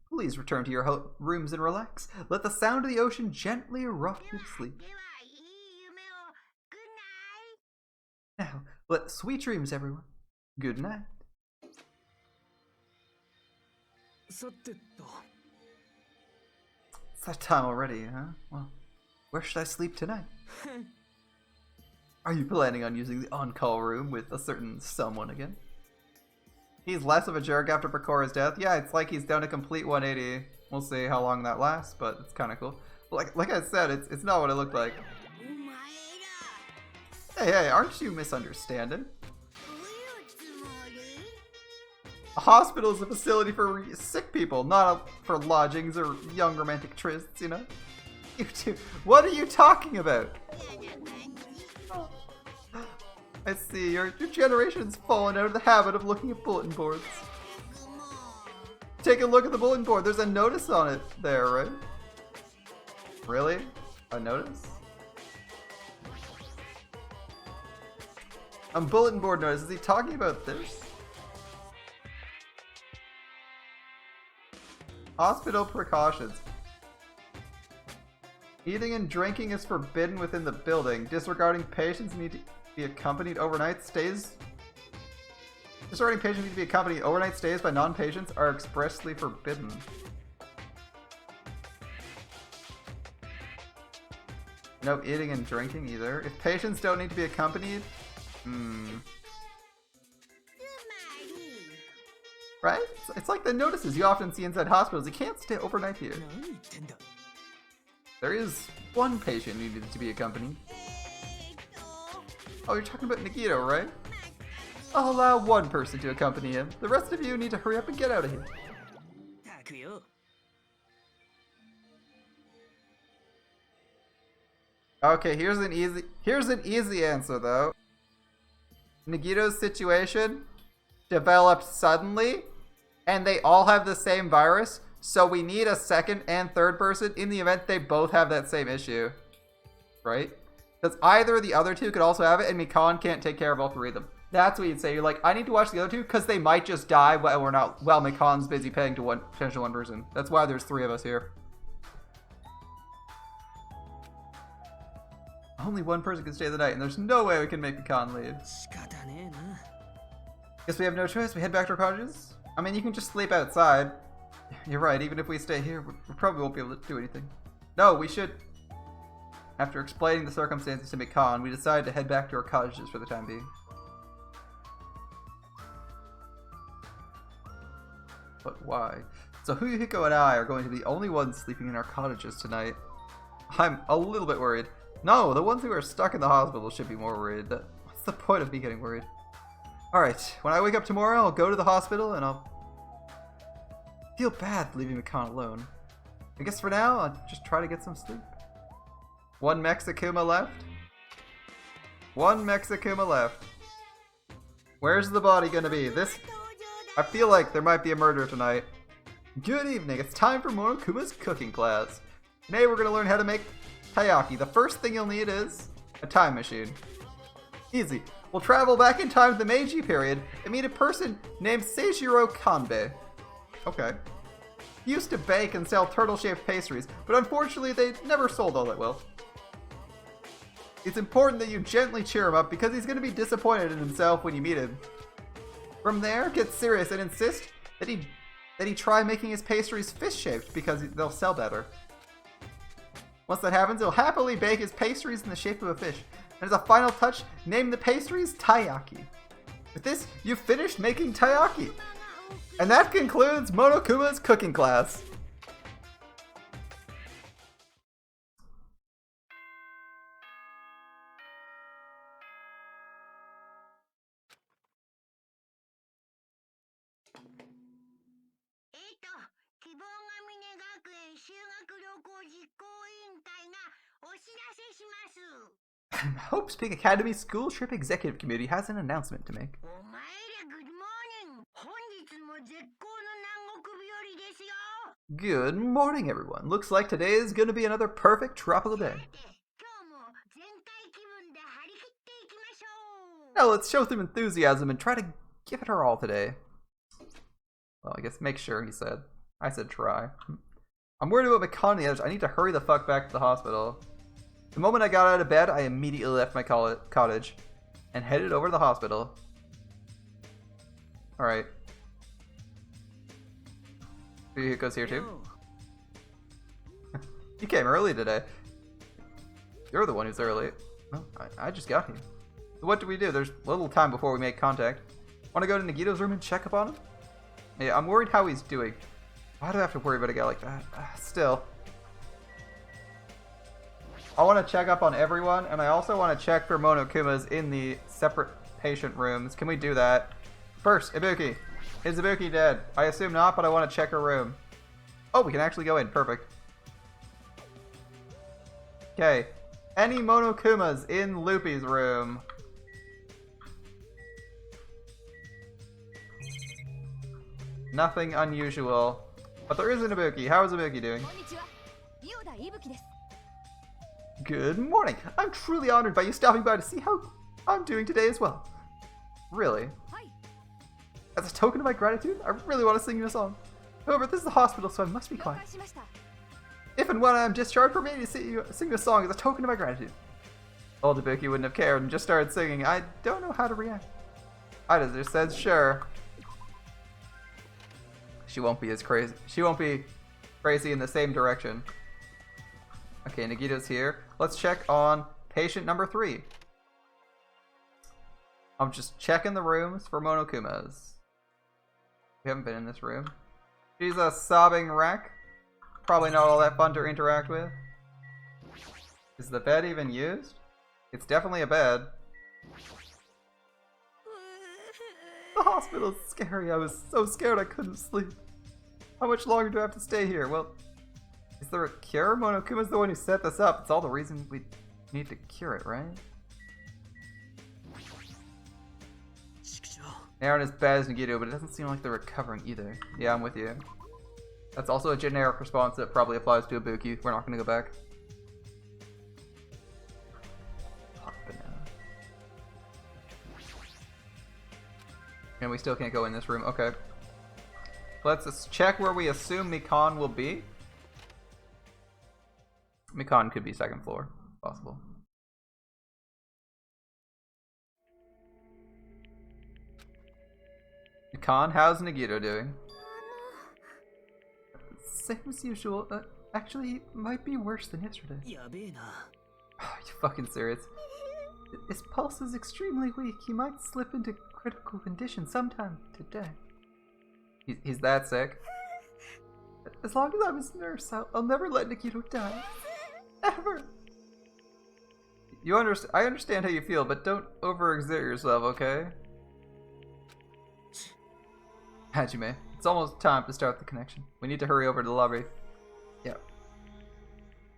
S1: Please return to your rooms and relax. Let the sound of the ocean gently rock you to sleep. Now, let sweet dreams, everyone. Good night. It's that time already, huh? Well, where should I sleep tonight? Are you planning on using the on-call room with a certain someone again? He's less of a jerk after Pakura's death. Yeah, it's like he's done a complete 180. We'll see how long that lasts, but it's kind of cool. Like I said, it's not what it looked like. Hey, aren't you misunderstanding? A hospital is a facility for sick people, not for lodgings or young romantic trysts, you know? You two, what are you talking about? I see. Your generation's fallen out of the habit of looking at bulletin boards. Take a look at the bulletin board. There's a notice on it there, right? Really? A notice? Bulletin board notice. Is he talking about this? Hospital precautions. Eating and drinking is forbidden within the building. Disregarding patients need to be accompanied overnight stays. Disregarding patients need to be accompanied overnight stays by non-patients are expressly forbidden. No eating and drinking either. If patients don't need to be accompanied, right? It's like the notices you often see inside hospitals. You can't stay overnight here. There is one patient who needed to be accompanied. Oh, you're talking about Nagito, right? I'll allow one person to accompany him. The rest of you need to hurry up and get out of here. Okay, here's an easy answer though. Nagito's situation developed suddenly, and they all have the same virus, so we need a second and third person in the event they both have that same issue. Right? Because either of the other two could also have it, and Mikan can't take care of all three of them. That's what you'd say. You're like, I need to watch the other two because they might just die while Mikan's busy paying to potential one person. That's why there's three of us here. Only one person can stay the night, and there's no way we can make Mikan leave. Guess we have no choice. We head back to our cottages. I mean, you can just sleep outside. You're right. Even if we stay here, we probably won't be able to do anything. No, we should. After explaining the circumstances to Mikan, we decided to head back to our cottages for the time being. But why? So Huyuhiko and I are going to be the only ones sleeping in our cottages tonight. I'm a little bit worried. No, the ones who are stuck in the hospital should be more worried. What's the point of me getting worried? Alright, when I wake up tomorrow, I'll go to the hospital and I'll feel bad leaving Mikan alone. I guess for now, I'll just try to get some sleep. One Mexikuma left. One Mexikuma left. Where's the body gonna be? I feel like there might be a murder tonight. Good evening, it's time for Monokuma's cooking class. Today we're gonna learn how to make taiyaki. The first thing you'll need is a time machine. Easy. We'll travel back in time to the Meiji period and meet a person named Seijiro Kanbei. Okay. He used to bake and sell turtle-shaped pastries, but unfortunately they never sold all that well. It's important that you gently cheer him up because he's going to be disappointed in himself when you meet him. From there, get serious and insist that he try making his pastries fish-shaped because they'll sell better. Once that happens, he'll happily bake his pastries in the shape of a fish. And as a final touch, name the pastries taiyaki. With this, you've finished making taiyaki. And that concludes Monokuma's cooking class. Hope's Peak Academy School Trip Executive Committee has an announcement to make. Good morning, everyone. Looks like today is going to be another perfect tropical day. Now let's show some enthusiasm and try to give it our all today. Well, I guess make sure, he said. I said try. I'm worried about Mikan and the others. I need to hurry the fuck back to the hospital. The moment I got out of bed, I immediately left my cottage and headed over to the hospital. Alright. Ryuhiko's here too. You came early today. You're the one who's early. Well, I just got here. So what do we do? There's little time before we make contact. Want to go to Nagito's room and check up on him? Yeah, I'm worried how he's doing. Why do I have to worry about a guy like that? Still. I want to check up on everyone, and I also want to check for Monokumas in the separate patient rooms. Can we do that? First, Ibuki. Is Ibuki dead? I assume not, but I want to check her room. Oh, we can actually go in. Perfect. Okay. Any Monokumas in Loopy's room? Nothing unusual. But there is an Ibuki. How is Ibuki doing? Good morning. I'm truly honored by you stopping by to see how I'm doing today as well. Really? As a token of my gratitude, I really want to sing you a song. However, this is a hospital, so I must be quiet. If and when I am discharged, permit me to sing you a song as a token of my gratitude. Old Ibuki wouldn't have cared and just started singing. I don't know how to react. Ida just says sure. She won't be as crazy. She won't be crazy in the same direction. Okay, Nagito's here. Let's check on patient number 3. I'm just checking the rooms for Monokumas. We haven't been in this room. She's a sobbing wreck. Probably not all that fun to interact with. Is the bed even used? It's definitely a bed. The hospital's scary. I was so scared I couldn't sleep. How much longer do I have to stay here? Well, is there a cure? Monokuma's the one who set this up. It's all the reason we need to cure it, right? They aren't as bad as Nagito, but it doesn't seem like they're recovering either. Yeah, I'm with you. That's also a generic response that probably applies to Ibuki. We're not going to go back. And we still can't go in this room. Okay. Let's just check where we assume Mikan will be. Mikan could be 2nd floor. Possible. Mikan, how's Nagito doing? Same as usual. Actually, it might be worse than yesterday. Are you fucking serious? His pulse is extremely weak. He might slip into critical condition sometime today. He's that sick? As long as I'm his nurse, I'll never let Nagito die. Ever! I understand how you feel, but don't overexert yourself, okay? Hajime, it's almost time to start the connection. We need to hurry over to the lobby. Yeah.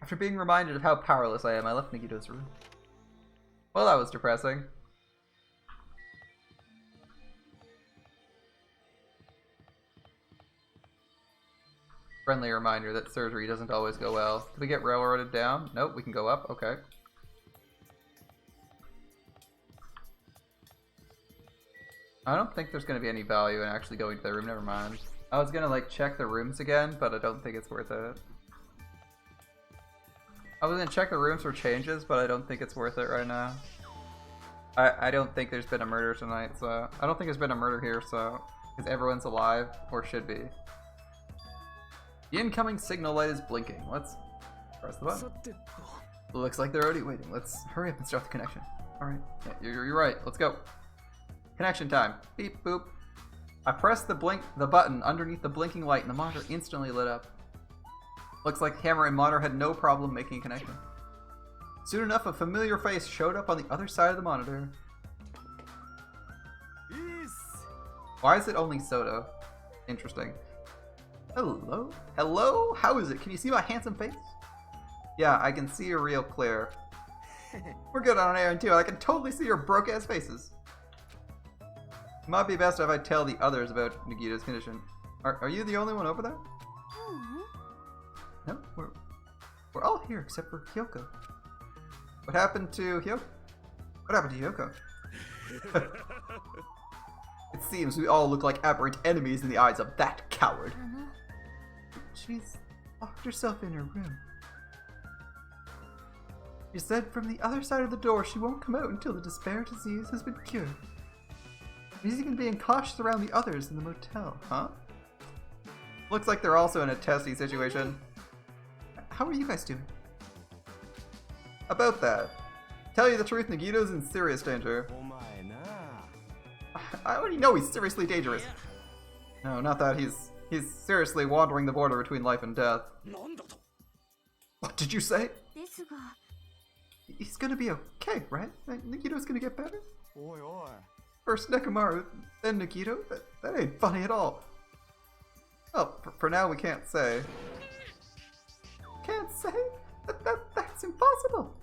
S1: After being reminded of how powerless I am, I left Nagito's room. Well, that was depressing. Friendly reminder that surgery doesn't always go well. Did we get railroaded down? Nope, we can go up. Okay. I don't think there's going to be any value in actually going to the room. Never mind. I was going to like check the rooms again, but I don't think it's worth it. I was going to check the rooms for changes, but I don't think it's worth it right now. I don't think there's been a murder tonight, so... I don't think there's been a murder here, so... Because everyone's alive, or should be. The incoming signal light is blinking. Let's press the button. Looks like they're already waiting. Let's hurry up and start the connection. Alright, yeah, you're right. Let's go. Connection time. Beep, boop. I pressed the button underneath the blinking light and the monitor instantly lit up. Looks like Hammer and monitor had no problem making a connection. Soon enough, a familiar face showed up on the other side of the monitor. Why is it only Soto? Interesting. Hello? Hello? How is it? Can you see my handsome face? Yeah, I can see you real clear. We're good on air too. I can totally see your broke-ass faces. It might be best if I tell the others about Nagito's condition. Are you the only one over there? No, we're all here except for Hyoko. What happened to Hyoko? What happened to Hyoko? It seems we all look like aberrant enemies in the eyes of that coward. She's locked herself in her room. She said from the other side of the door she won't come out until the despair disease has been cured. She's even being cautious around the others in the motel, huh? Looks like they're also in a testy situation. How are you guys doing? About that. Tell you the truth, Nagito's in serious danger. I already know he's seriously dangerous. No, not that. He's seriously wandering the border between life and death. What did you say? He's gonna be okay, right? Nagito's gonna get better? First Nekomaru, then Nagito? That ain't funny at all. Oh, for now we can't say. Can't say? That's impossible.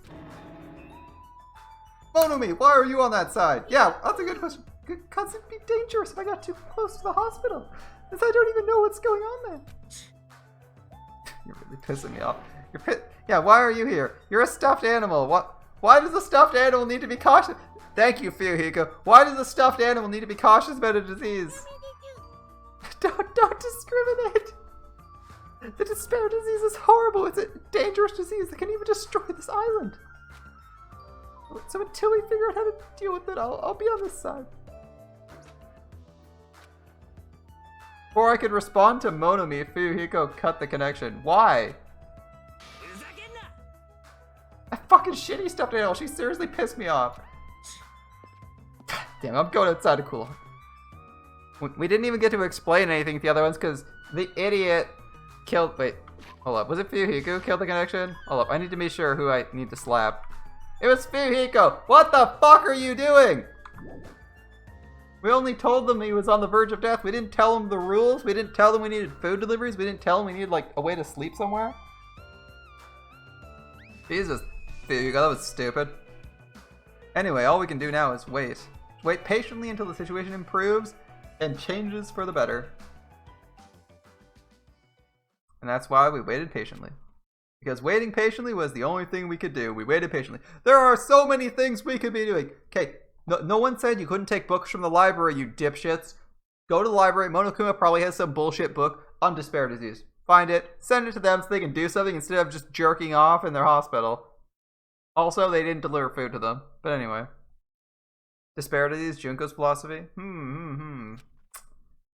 S1: Monomi, why are you on that side? Yeah, that's a good question. Because it'd be dangerous if I got too close to the hospital. Because I don't even know what's going on there. You're really pissing me off. Yeah, why are you here? You're a stuffed animal. Why does a stuffed animal need to be cautious? Thank you, Fuyuhiko. Why does a stuffed animal need to be cautious about a disease? Don't discriminate. The despair disease is horrible. It's a dangerous disease that can even destroy this island. So until we figure out how to deal with it, I'll be on this side. Before I could respond to Monomi, Fuyuhiko cut the connection. Why? That fucking shitty stuffed animal. She seriously pissed me off. Damn, I'm going outside to cool. We didn't even get to explain anything to the other ones because the idiot killed. Wait, hold up. Was it Fuyuhiko who killed the connection? Hold up. I need to be sure who I need to slap. It was Fuyuhiko. What the fuck are you doing? We only told them he was on the verge of death. We didn't tell him the rules. We didn't tell them we needed food deliveries. We didn't tell him we needed like a way to sleep somewhere. Jesus, Fuyuhiko, that was stupid. Anyway, all we can do now is wait. Wait patiently until the situation improves and changes for the better. And that's why we waited patiently. Because waiting patiently was the only thing we could do. We waited patiently. There are so many things we could be doing. Okay, no one said you couldn't take books from the library, you dipshits. Go to the library. Monokuma probably has some bullshit book on despair disease. Find it, send it to them so they can do something instead of just jerking off in their hospital. Also, they didn't deliver food to them. But anyway. Despair disease, Junko's philosophy?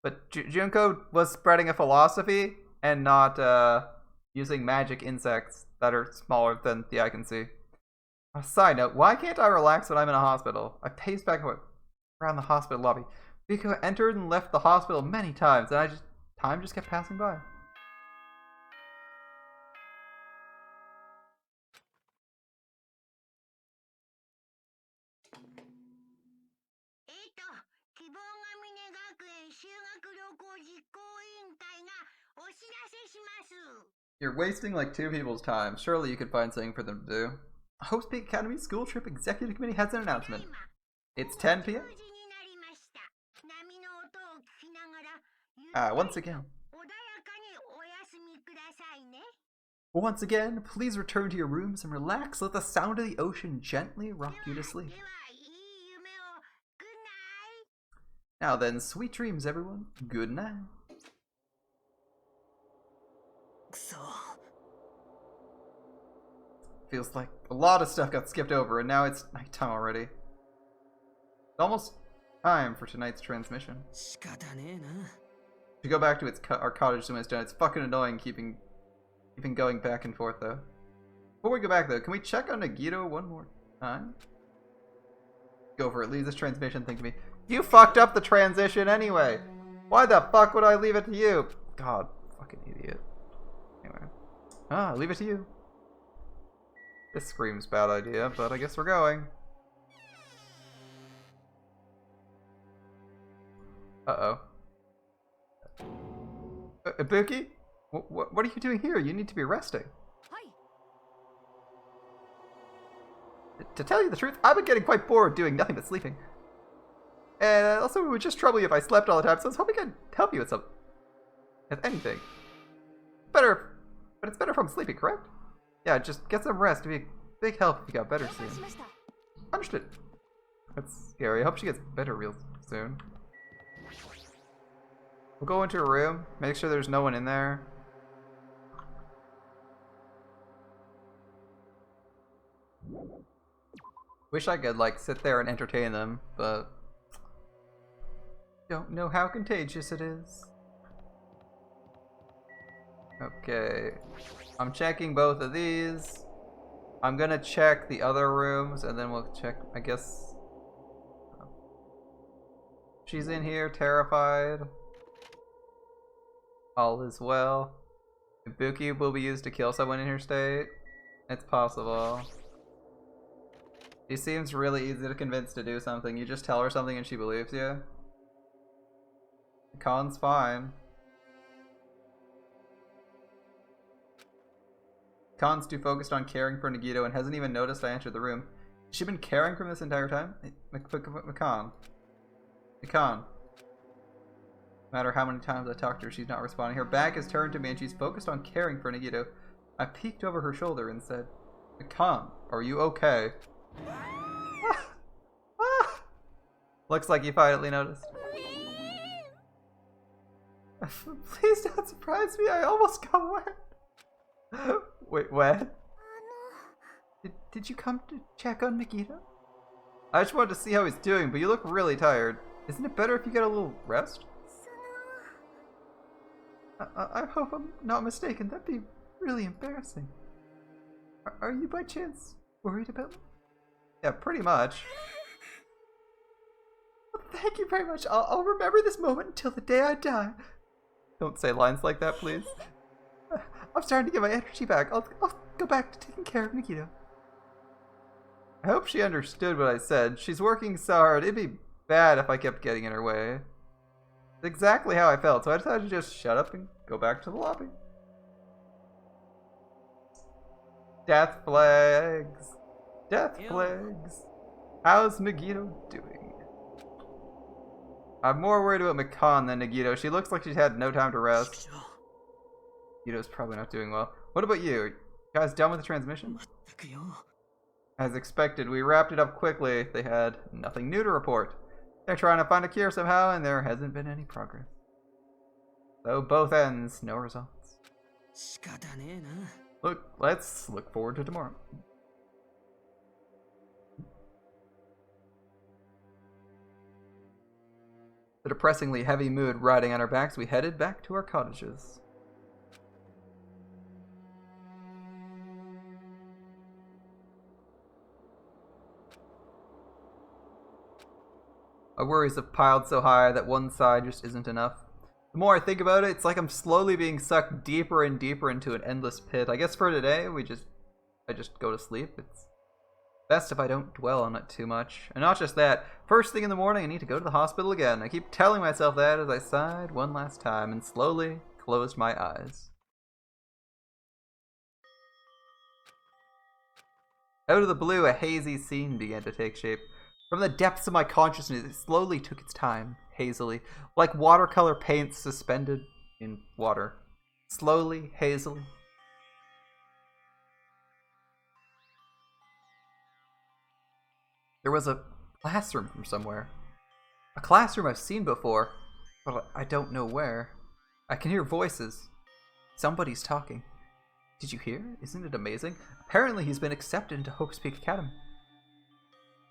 S1: But Junko was spreading a philosophy and not using magic insects that are smaller than the eye can see. A side note, why can't I relax when I'm in a hospital? I paced back around the hospital lobby. Rico entered and left the hospital many times, and time just kept passing by. You're wasting like 2 people's time. Surely you could find something for them to do. Host Peak Academy School Trip Executive Committee has an announcement. It's 10 p.m. Once again, please return to your rooms and relax. Let the sound of the ocean gently rock you to sleep. Now then, sweet dreams, everyone. Good night. Feels like a lot of stuff got skipped over, and now it's nighttime already. It's almost time for tonight's transmission. To go back to our cottage when it's done. It's fucking annoying keeping going back and forth though. Before we go back though, can we check on Nagito one more time? Go for it. Leave this transmission thing to me. You fucked up the transition anyway. Why the fuck would I leave it to you? God, fucking idiot. Anyway, leave it to you. This screams bad idea, but I guess we're going. Uh-oh. Ibuki? What are you doing here? You need to be resting. Hi. To tell you the truth, I've been getting quite bored doing nothing but sleeping. And also, it would just trouble you if I slept all the time, so I was hoping I'd help you with something. With anything. But it's better if I'm sleeping, correct? Yeah, just get some rest. It'd be a big help if you got better soon. Understood. That's scary. I hope she gets better real soon. We'll go into her room. Make sure there's no one in there. Wish I could, like, sit there and entertain them, but don't know how contagious it is. Okay. I'm checking both of these. I'm gonna check the other rooms, and then we'll check, I guess. She's in here, terrified. All is well. Ibuki will be used to kill someone in her state. It's possible. She seems really easy to convince to do something. You just tell her something and she believes you. Khan's fine. Khan's too focused on caring for Nagito and hasn't even noticed I entered the room. Has she been caring for him this entire time? Khan. No matter how many times I talk to her, she's not responding. Her back is turned to me and she's focused on caring for Nagito. I peeked over her shoulder and said, "Come, are you okay?" Looks like you finally noticed. Please don't surprise me, I almost got wet. Wait, what? Did you come to check on Nagito? I just wanted to see how he's doing, but you look really tired. Isn't it better if you get a little rest? I hope I'm not mistaken. That'd be really embarrassing. Are you by chance worried about me? Yeah, pretty much. Thank you very much. I'll remember this moment until the day I die. Don't say lines like that, please. I'm starting to get my energy back. I'll go back to taking care of Nagito. I hope she understood what I said. She's working so hard. It'd be bad if I kept getting in her way. It's exactly how I felt, so I decided to just shut up and go back to the lobby. Death flags. Death flags. How's Nagito doing? I'm more worried about Mikan than Nagito. She looks like she's had no time to rest. Nagito's probably not doing well. What about you? You guys done with the transmission? As expected, we wrapped it up quickly. They had nothing new to report. They're trying to find a cure somehow, and there hasn't been any progress. So both ends, no results. Look, let's look forward to tomorrow. The depressingly heavy mood riding on our backs, we headed back to our cottages. My worries have piled so high that one side just isn't enough. The more I think about it, it's like I'm slowly being sucked deeper and deeper into an endless pit. I guess for today, I just go to sleep. It's best if I don't dwell on it too much. And not just that, first thing in the morning I need to go to the hospital again. I keep telling myself that as I sighed one last time and slowly closed my eyes. Out of the blue, a hazy scene began to take shape. From the depths of my consciousness, it slowly took its time, hazily, like watercolor paint suspended in water. Slowly, hazily. There was a classroom from somewhere. A classroom I've seen before, but I don't know where. I can hear voices. Somebody's talking. Did you hear? Isn't it amazing? Apparently he's been accepted into Hope's Peak Academy.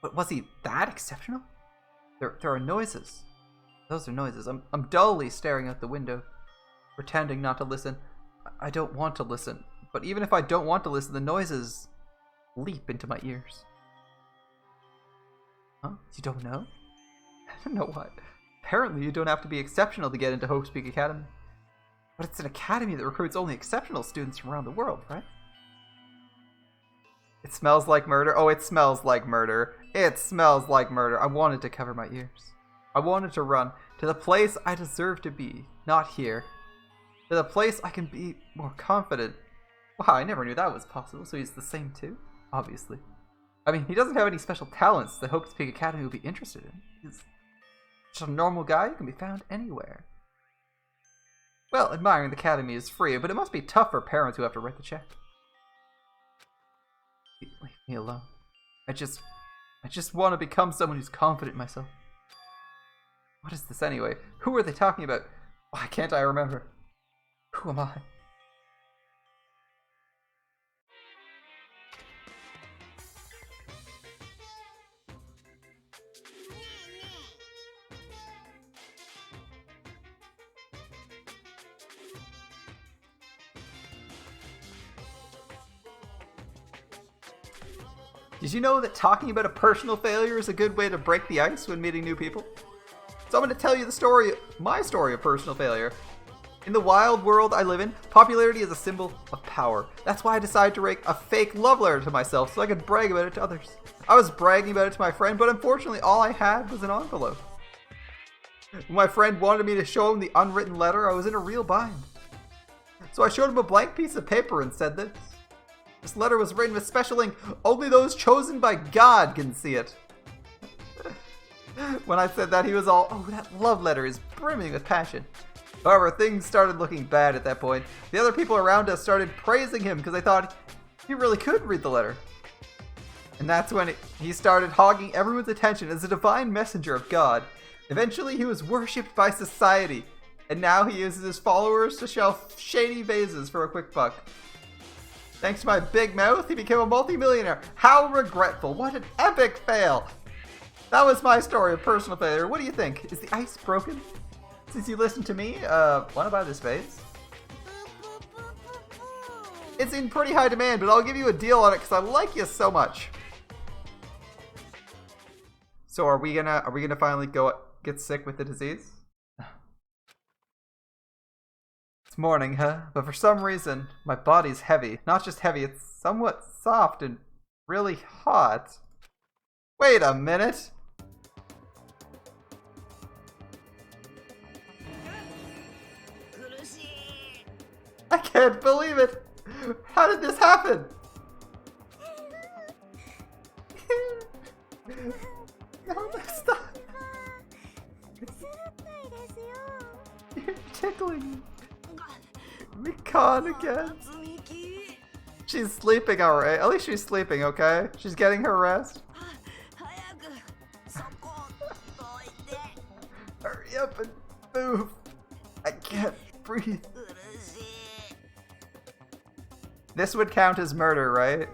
S1: But was he that exceptional? There are noises. Those are noises. I'm dully staring out the window, pretending not to listen. I don't want to listen. But even if I don't want to listen, the noises leap into my ears. Huh? You don't know? I don't know what. Apparently you don't have to be exceptional to get into Hope's Peak Academy. But it's an academy that recruits only exceptional students from around the world, right? It smells like murder. Oh, it smells like murder. It smells like murder. I wanted to cover my ears. I wanted to run to the place I deserve to be, not here. To the place I can be more confident. Wow, I never knew that was possible, so he's the same too? Obviously. I mean, he doesn't have any special talents that Hope's Peak Academy would be interested in. He's just a normal guy who can be found anywhere. Well, admiring the academy is free, but it must be tough for parents who have to write the check. Leave me alone. I just want to become someone who's confident in myself. What is this anyway? Who are they talking about? Why can't I remember? Who am I? Did you know that talking about a personal failure is a good way to break the ice when meeting new people? So I'm going to tell you my story of personal failure. In the wild world I live in, popularity is a symbol of power. That's why I decided to write a fake love letter to myself so I could brag about it to others. I was bragging about it to my friend, but unfortunately all I had was an envelope. When my friend wanted me to show him the unwritten letter, I was in a real bind. So I showed him a blank piece of paper and said this. This letter was written with special ink. Only those chosen by God can see it. When I said that, he was all, oh, that love letter is brimming with passion. However, things started looking bad at that point. The other people around us started praising him because they thought he really could read the letter. And that's when he started hogging everyone's attention as a divine messenger of God. Eventually, he was worshipped by society. And now he uses his followers to shelf shady vases for a quick buck. Thanks to my big mouth, he became a multi-millionaire. How regretful. What an epic fail. That was my story of personal failure. What do you think? Is the ice broken? Since you listened to me, wanna buy this vase? It's in pretty high demand, but I'll give you a deal on it because I like you so much. So are we gonna finally get sick with the disease? It's morning, huh? But for some reason, my body's heavy. Not just heavy, it's somewhat soft and really hot. Wait a minute. I can't believe it. How did this happen? No, stop. You're tickling me. Recon again. She's sleeping alright. At least she's sleeping, okay? She's getting her rest. Hurry up and move. I can't breathe. This would count as murder, right?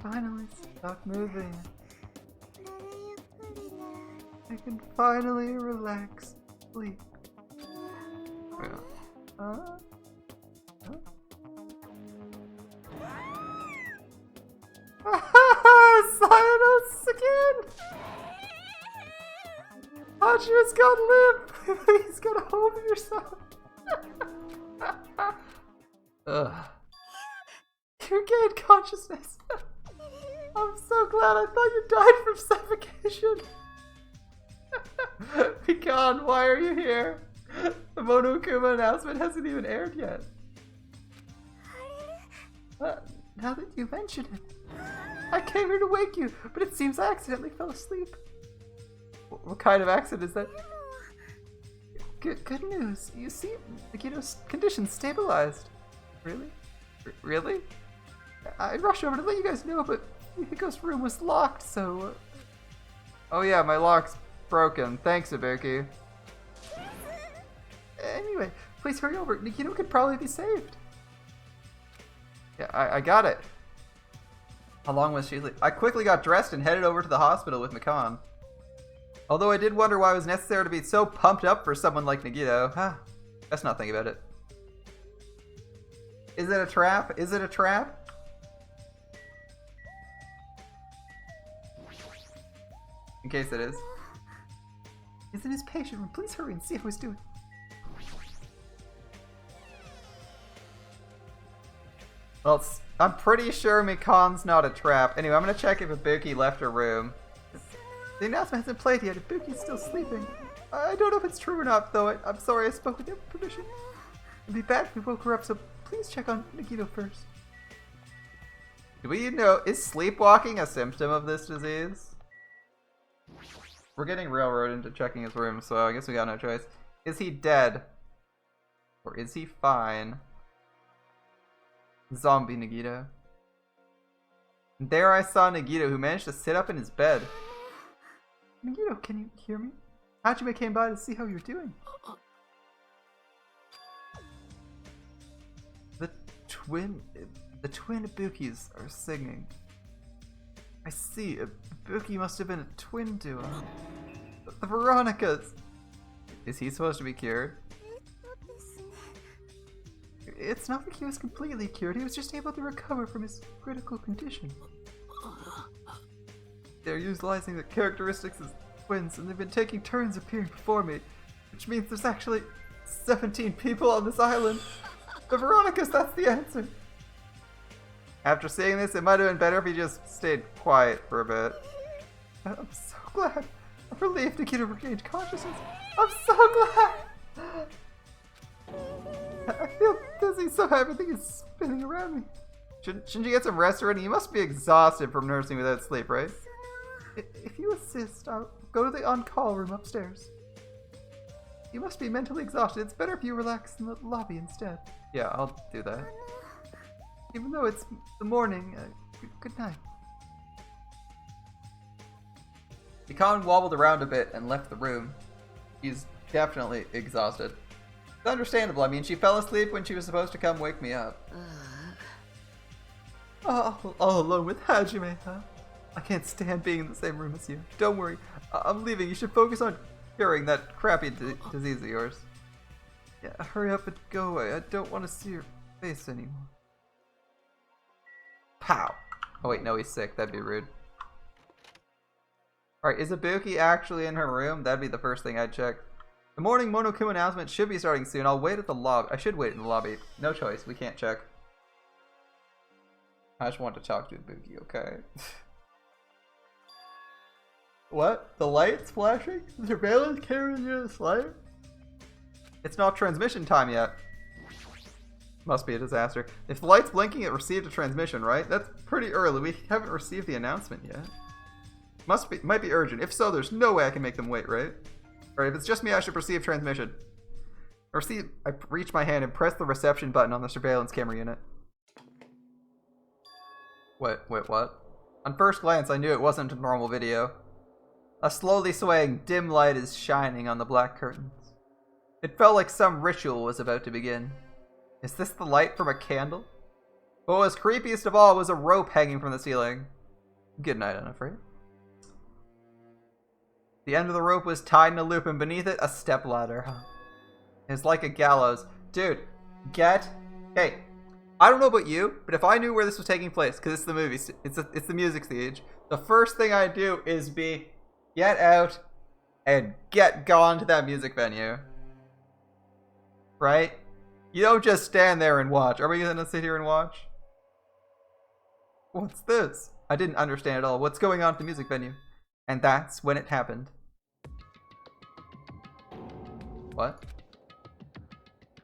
S1: Finally stop moving. I can finally relax, sleep. Silence again! Hachi's got limp! Please get a hold of yourself! Ugh. You regained consciousness! I'm so glad. I thought you died from suffocation. Pecan, why are you here? The Monokuma announcement hasn't even aired yet. Now that you mention it, I came here to wake you, but it seems I accidentally fell asleep. What kind of accident is that? Good news. You see, Nikito's condition stabilized. Really? Really? I rushed over to let you guys know, but Yukiko's room was locked, so... Oh yeah, my lock's broken. Thanks, Ibuki. Anyway, please hurry over. Nikito could probably be saved. Yeah, I got it. How long was she? I quickly got dressed and headed over to the hospital with Mikan. Although I did wonder why it was necessary to be so pumped up for someone like Nagito. Let's not think about it. Is it a trap? Is it a trap? In case it is. He's in his patient room. Please hurry and see how he's doing. Well, I'm pretty sure Mikan's not a trap. Anyway, I'm gonna check if Ibuki left her room. The announcement hasn't played yet. Ibuki's still sleeping. I don't know if it's true or not, though. I'm sorry I spoke with your permission. It'd be bad if we woke her up, so please check on Nagito first. Do we know, is sleepwalking a symptom of this disease? We're getting railroaded into checking his room, so I guess we got no choice. Is he dead? Or is he fine? Zombie Nagito. And there I saw Nagito, who managed to sit up in his bed. Nagito, can you hear me? Hajime came by to see how you're doing. The twin Ibukis are singing. I see, Ibuki must have been a twin duo. The Veronicas! Is he supposed to be cured? It's not like he was completely cured, he was just able to recover from his critical condition. They're utilizing the characteristics as twins, and they've been taking turns appearing before me, which means there's actually 17 people on this island. The Veronicas, that's the answer. After seeing this, it might have been better if he just stayed quiet for a bit. I'm so glad. I'm relieved to get a regained consciousness. I'm so glad. I feel dizzy, so everything is spinning around me. Shouldn't you get some rest already? You must be exhausted from nursing without sleep, right? If you insist, I'll go to the on-call room upstairs. You must be mentally exhausted. It's better if you relax in the lobby instead. Yeah, I'll do that. Even though it's the morning, good night. Yukon wobbled around a bit and left the room. She's definitely exhausted. It's understandable. I mean, she fell asleep when she was supposed to come wake me up. Oh, all alone with Hajime, huh? I can't stand being in the same room as you. Don't worry, I'm leaving. You should focus on curing that crappy disease of yours. Yeah, hurry up and go away. I don't want to see your face anymore. Pow. Oh wait, no, he's sick. That'd be rude. Alright, is Ibuki actually in her room? That'd be the first thing I'd check. The morning Monokuma announcement should be starting soon. I'll wait at the lobby. I should wait in the lobby. No choice. We can't check. I just want to talk to Ibuki, okay? What? The light's flashing? The surveillance camera's gonna slide? It's not transmission time yet. Must be a disaster. If the light's blinking, it received a transmission, right? That's pretty early. We haven't received the announcement yet. Might be urgent. If so, there's no way I can make them wait, right? Alright, if it's just me, I should receive transmission. I reach my hand and press the reception button on the surveillance camera unit. Wait, what? On first glance, I knew it wasn't a normal video. A slowly swaying dim light is shining on the black curtains. It felt like some ritual was about to begin. Is this the light from a candle? What was creepiest of all was a rope hanging from the ceiling. Good night, I'm afraid. The end of the rope was tied in a loop, and beneath it, a stepladder. It was like a gallows. Dude, hey, I don't know about you, but if I knew where this was taking place, because it's the movie, it's the music stage, the first thing I'd do is get out and get gone to that music venue. Right? You don't just stand there and watch. Are we gonna sit here and watch? What's this? I didn't understand at all. What's going on at the music venue? And that's when it happened. What?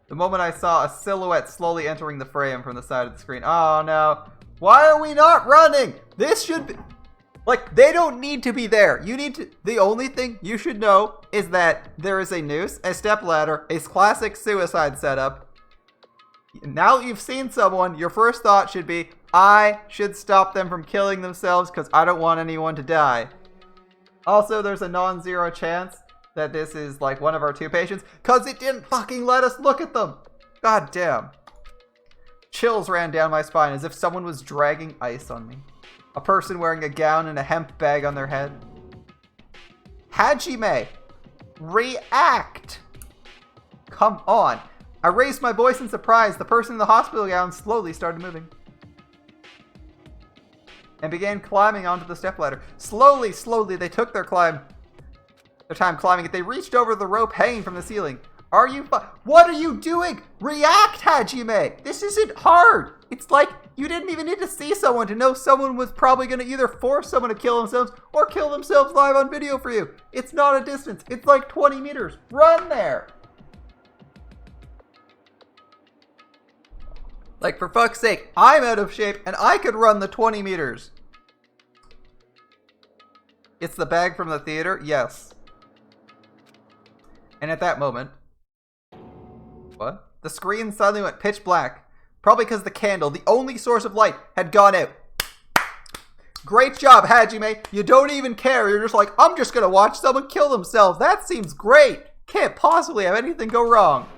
S1: The moment I saw a silhouette slowly entering the frame from the side of the screen. Oh no. Why are we not running? This should be... Like, they don't need to be there. You need to... The only thing you should know is that there is a noose, a stepladder, a classic suicide setup. Now that you've seen someone, your first thought should be, I should stop them from killing themselves because I don't want anyone to die. Also, there's a non-zero chance that this is like one of our two patients because it didn't fucking let us look at them. God damn. Chills ran down my spine as if someone was dragging ice on me. A person wearing a gown and a hemp bag on their head. Hajime, react. Come on. I raised my voice in surprise. The person in the hospital gown slowly started moving and began climbing onto the stepladder. Slowly, they took their time climbing it. They reached over the rope hanging from the ceiling. What are you doing? React, Hajime! This isn't hard! It's like you didn't even need to see someone to know someone was probably going to either force someone to kill themselves or kill themselves live on video for you. It's not a distance. It's like 20 meters. Run there! Like, for fuck's sake, I'm out of shape and I could run the 20 meters. It's the bag from the theater? Yes. And at that moment... What? The screen suddenly went pitch black. Probably because the candle, the only source of light, had gone out. Great job, Hajime. You don't even care. You're just like, I'm just gonna watch someone kill themselves. That seems great. Can't possibly have anything go wrong.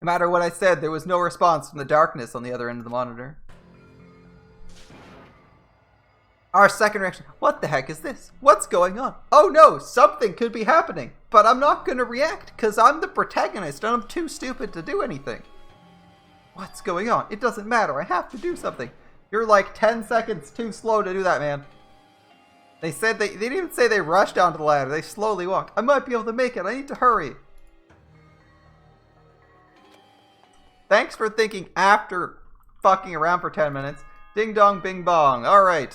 S1: No matter what I said, there was no response from the darkness on the other end of the monitor. Our second reaction, what the heck is this? What's going on? Oh no, something could be happening. But I'm not going to react because I'm the protagonist and I'm too stupid to do anything. What's going on? It doesn't matter. I have to do something. You're like 10 seconds too slow to do that, man. They said they didn't even say they rushed onto the ladder. They slowly walked. I might be able to make it. I need to hurry. Thanks for thinking after fucking around for 10 minutes. Ding dong bing bong. All right.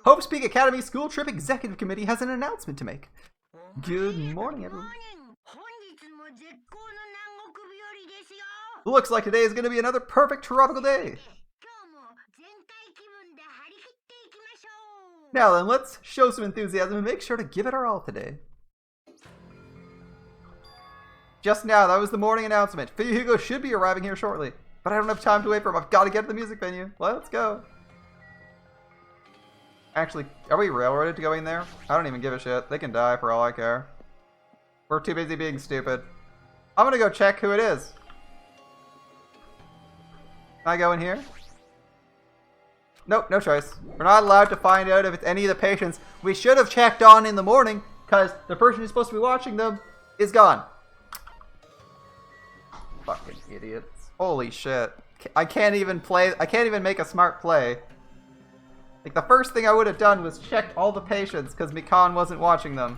S1: Hope's Peak Academy School Trip Executive Committee has an announcement to make. Good morning, everyone. Looks like today is going to be another perfect tropical day. Now then, let's show some enthusiasm and make sure to give it our all today. Just now, that was the morning announcement. Fia Hugo should be arriving here shortly, but I don't have time to wait for him. I've got to get to the music venue. Let's go. Actually, are we railroaded to go in there? I don't even give a shit. They can die for all I care. We're too busy being stupid. I'm gonna go check who it is. Can I go in here? Nope, no choice. We're not allowed to find out if it's any of the patients we should have checked on in the morning, because the person who's supposed to be watching them is gone. Fucking idiots. Holy shit. I can't even make a smart play. Like, the first thing I would have done was checked all the patients because Mikan wasn't watching them.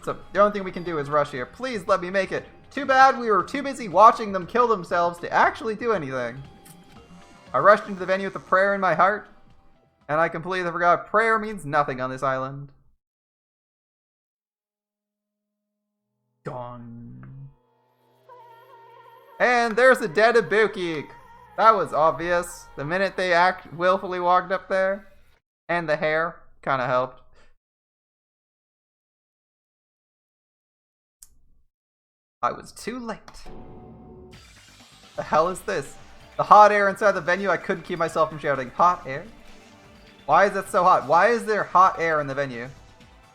S1: So the only thing we can do is rush here. Please let me make it. Too bad we were too busy watching them kill themselves to actually do anything. I rushed into the venue with a prayer in my heart, and I completely forgot prayer means nothing on this island. Gone. And there's the dead Ibuki. That was obvious. The minute they willfully walked up there. And the hair kind of helped. I was too late. The hell is this? The hot air inside the venue, I couldn't keep myself from shouting. Hot air? Why is it so hot? Why is there hot air in the venue?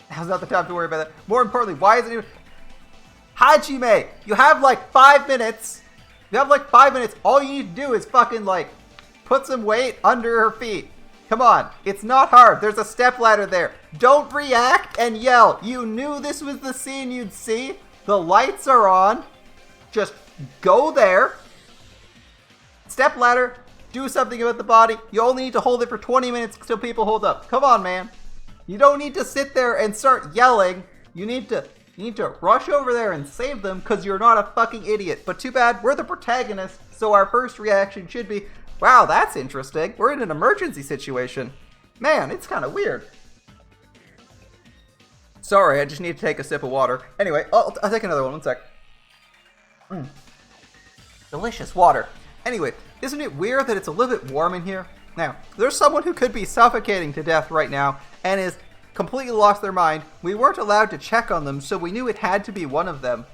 S1: Now's not the time to worry about that. More importantly, why is it even... Hajime! You have like 5 minutes. You have like 5 minutes. All you need to do is fucking like put some weight under her feet. Come on, it's not hard. There's a stepladder there. Don't react and yell. You knew this was the scene you'd see. The lights are on. Just go there. Stepladder, do something about the body. You only need to hold it for 20 minutes till people hold up. Come on, man. You don't need to sit there and start yelling. You need to rush over there and save them because you're not a fucking idiot. But too bad, we're the protagonists, so our first reaction should be, wow, that's interesting. We're in an emergency situation. Man, it's kind of weird. Sorry, I just need to take a sip of water. Anyway, I'll take another one. 1 sec. Delicious water. Anyway, isn't it weird that it's a little bit warm in here? Now, there's someone who could be suffocating to death right now and is completely lost their mind. We weren't allowed to check on them, so we knew it had to be one of them.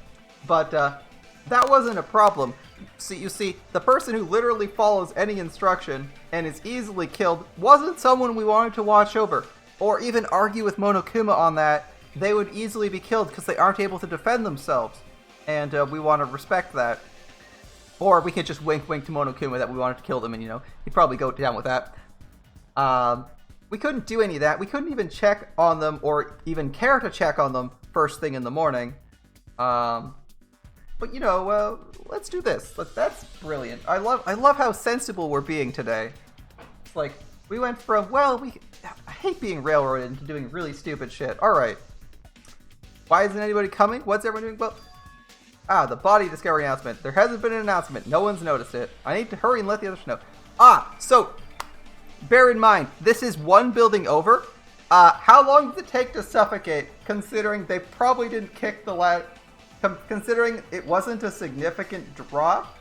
S1: But that wasn't a problem. You see, the person who literally follows any instruction and is easily killed wasn't someone we wanted to watch over, or even argue with Monokuma on that. They would easily be killed because they aren't able to defend themselves, and we want to respect that. Or we could just wink to Monokuma that we wanted to kill them, and he'd probably go down with that. We couldn't do any of that. We couldn't even check on them, or even care to check on them first thing in the morning. But let's do this. That's brilliant. I love how sensible we're being today. It's like we went from I hate being railroaded into doing really stupid shit. All right. Why isn't anybody coming? What's everyone doing? Well, the body discovery announcement. There hasn't been an announcement. No one's noticed it. I need to hurry and let the others know. So bear in mind, this is one building over. How long does it take to suffocate? Considering they probably didn't kick the ladder. Considering it wasn't a significant drop,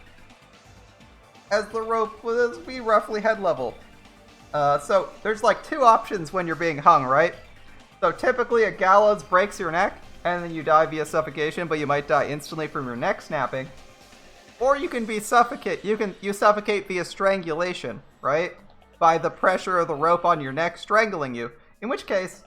S1: as the rope was be roughly head level. So there's like 2 options when you're being hung, right? So typically a gallows breaks your neck, and then you die via suffocation, but you might die instantly from your neck snapping. Or you can be suffocate. You suffocate via strangulation, right? By the pressure of the rope on your neck strangling you. In which case,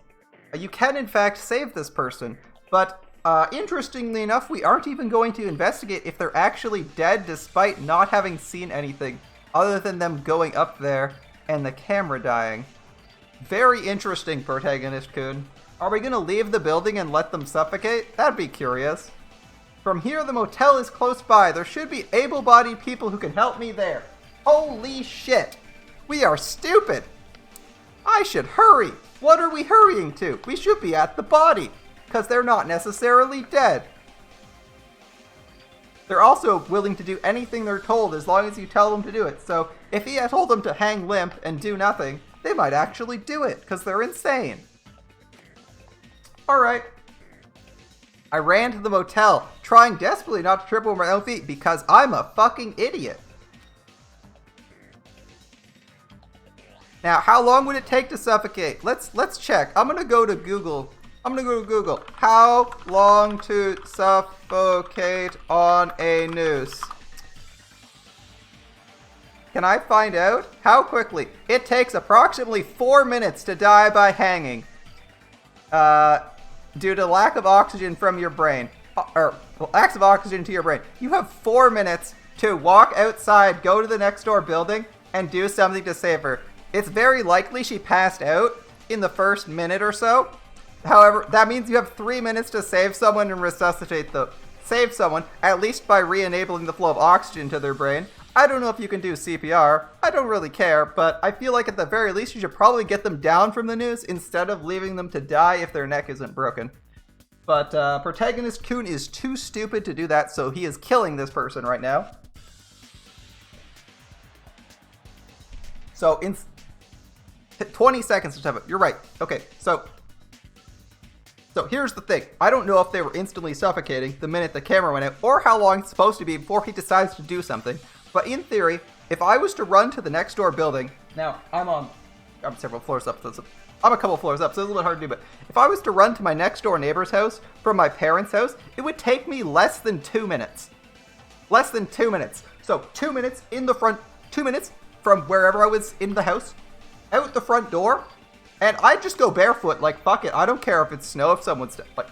S1: you can in fact save this person, but interestingly enough, we aren't even going to investigate if they're actually dead despite not having seen anything other than them going up there and the camera dying. Very interesting, protagonist-kun. Are we going to leave the building and let them suffocate? That'd be curious. From here, the motel is close by. There should be able-bodied people who can help me there. Holy shit! We are stupid! I should hurry! What are we hurrying to? We should be at the body! Because they're not necessarily dead. They're also willing to do anything they're told as long as you tell them to do it. So if he had told them to hang limp and do nothing, they might actually do it because they're insane. Alright. I ran to the motel, trying desperately not to trip over my own feet because I'm a fucking idiot. Now, how long would it take to suffocate? Let's check. I'm gonna go to Google. How long to suffocate on a noose? Can I find out? How quickly? It takes approximately 4 minutes to die by hanging. Due to lack of oxygen from your brain. Or lack of oxygen to your brain. You have 4 minutes to walk outside, go to the next door building, and do something to save her. It's very likely she passed out in the first minute or so. However, that means you have 3 minutes to save someone and save someone, at least by re-enabling the flow of oxygen to their brain. I don't know if you can do CPR. I don't really care, but I feel like at the very least you should probably get them down from the noose instead of leaving them to die if their neck isn't broken. But protagonist Kun is too stupid to do that, so he is killing this person right now. So in 20 seconds to have it. You're right. Okay, so here's the thing. I don't know if they were instantly suffocating the minute the camera went out, or how long it's supposed to be before he decides to do something. But in theory, if I was to run to the next door building, now I'm several floors up, so I'm a couple floors up, so it's a little bit hard to do, but if I was to run to my next door neighbor's house from my parents' house, it would take me less than 2 minutes. Less than 2 minutes. So 2 minutes in the front, 2 minutes from wherever I was in the house, out the front door, and I'd just go barefoot, like, fuck it, I don't care if it's snow, if someone's, like,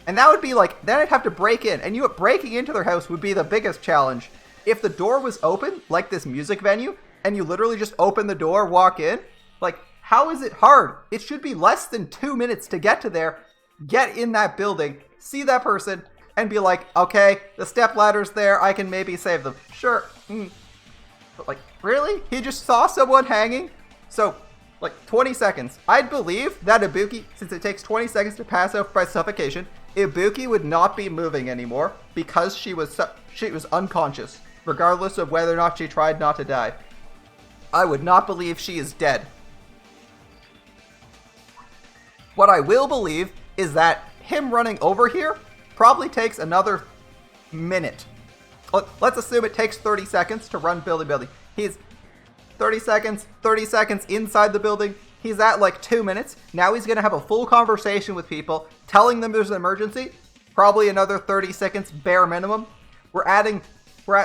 S1: and that would be like, then I'd have to break in, and breaking into their house would be the biggest challenge. If the door was open, like this music venue, and you literally just open the door, walk in, like, how is it hard? It should be less than 2 minutes to get to there, get in that building, see that person, and be like, okay, the step ladder's there, I can maybe save them. Sure. But like, really? He just saw someone hanging? So, like, 20 seconds. I'd believe that Ibuki, since it takes 20 seconds to pass out by suffocation, Ibuki would not be moving anymore because she was unconscious, regardless of whether or not she tried not to die. I would not believe she is dead. What I will believe is that him running over here probably takes another minute. Let's assume it takes 30 seconds to run building. He's 30 seconds inside the building. He's at like 2 minutes. Now he's going to have a full conversation with people, telling them there's an emergency. Probably another 30 seconds bare minimum. We're at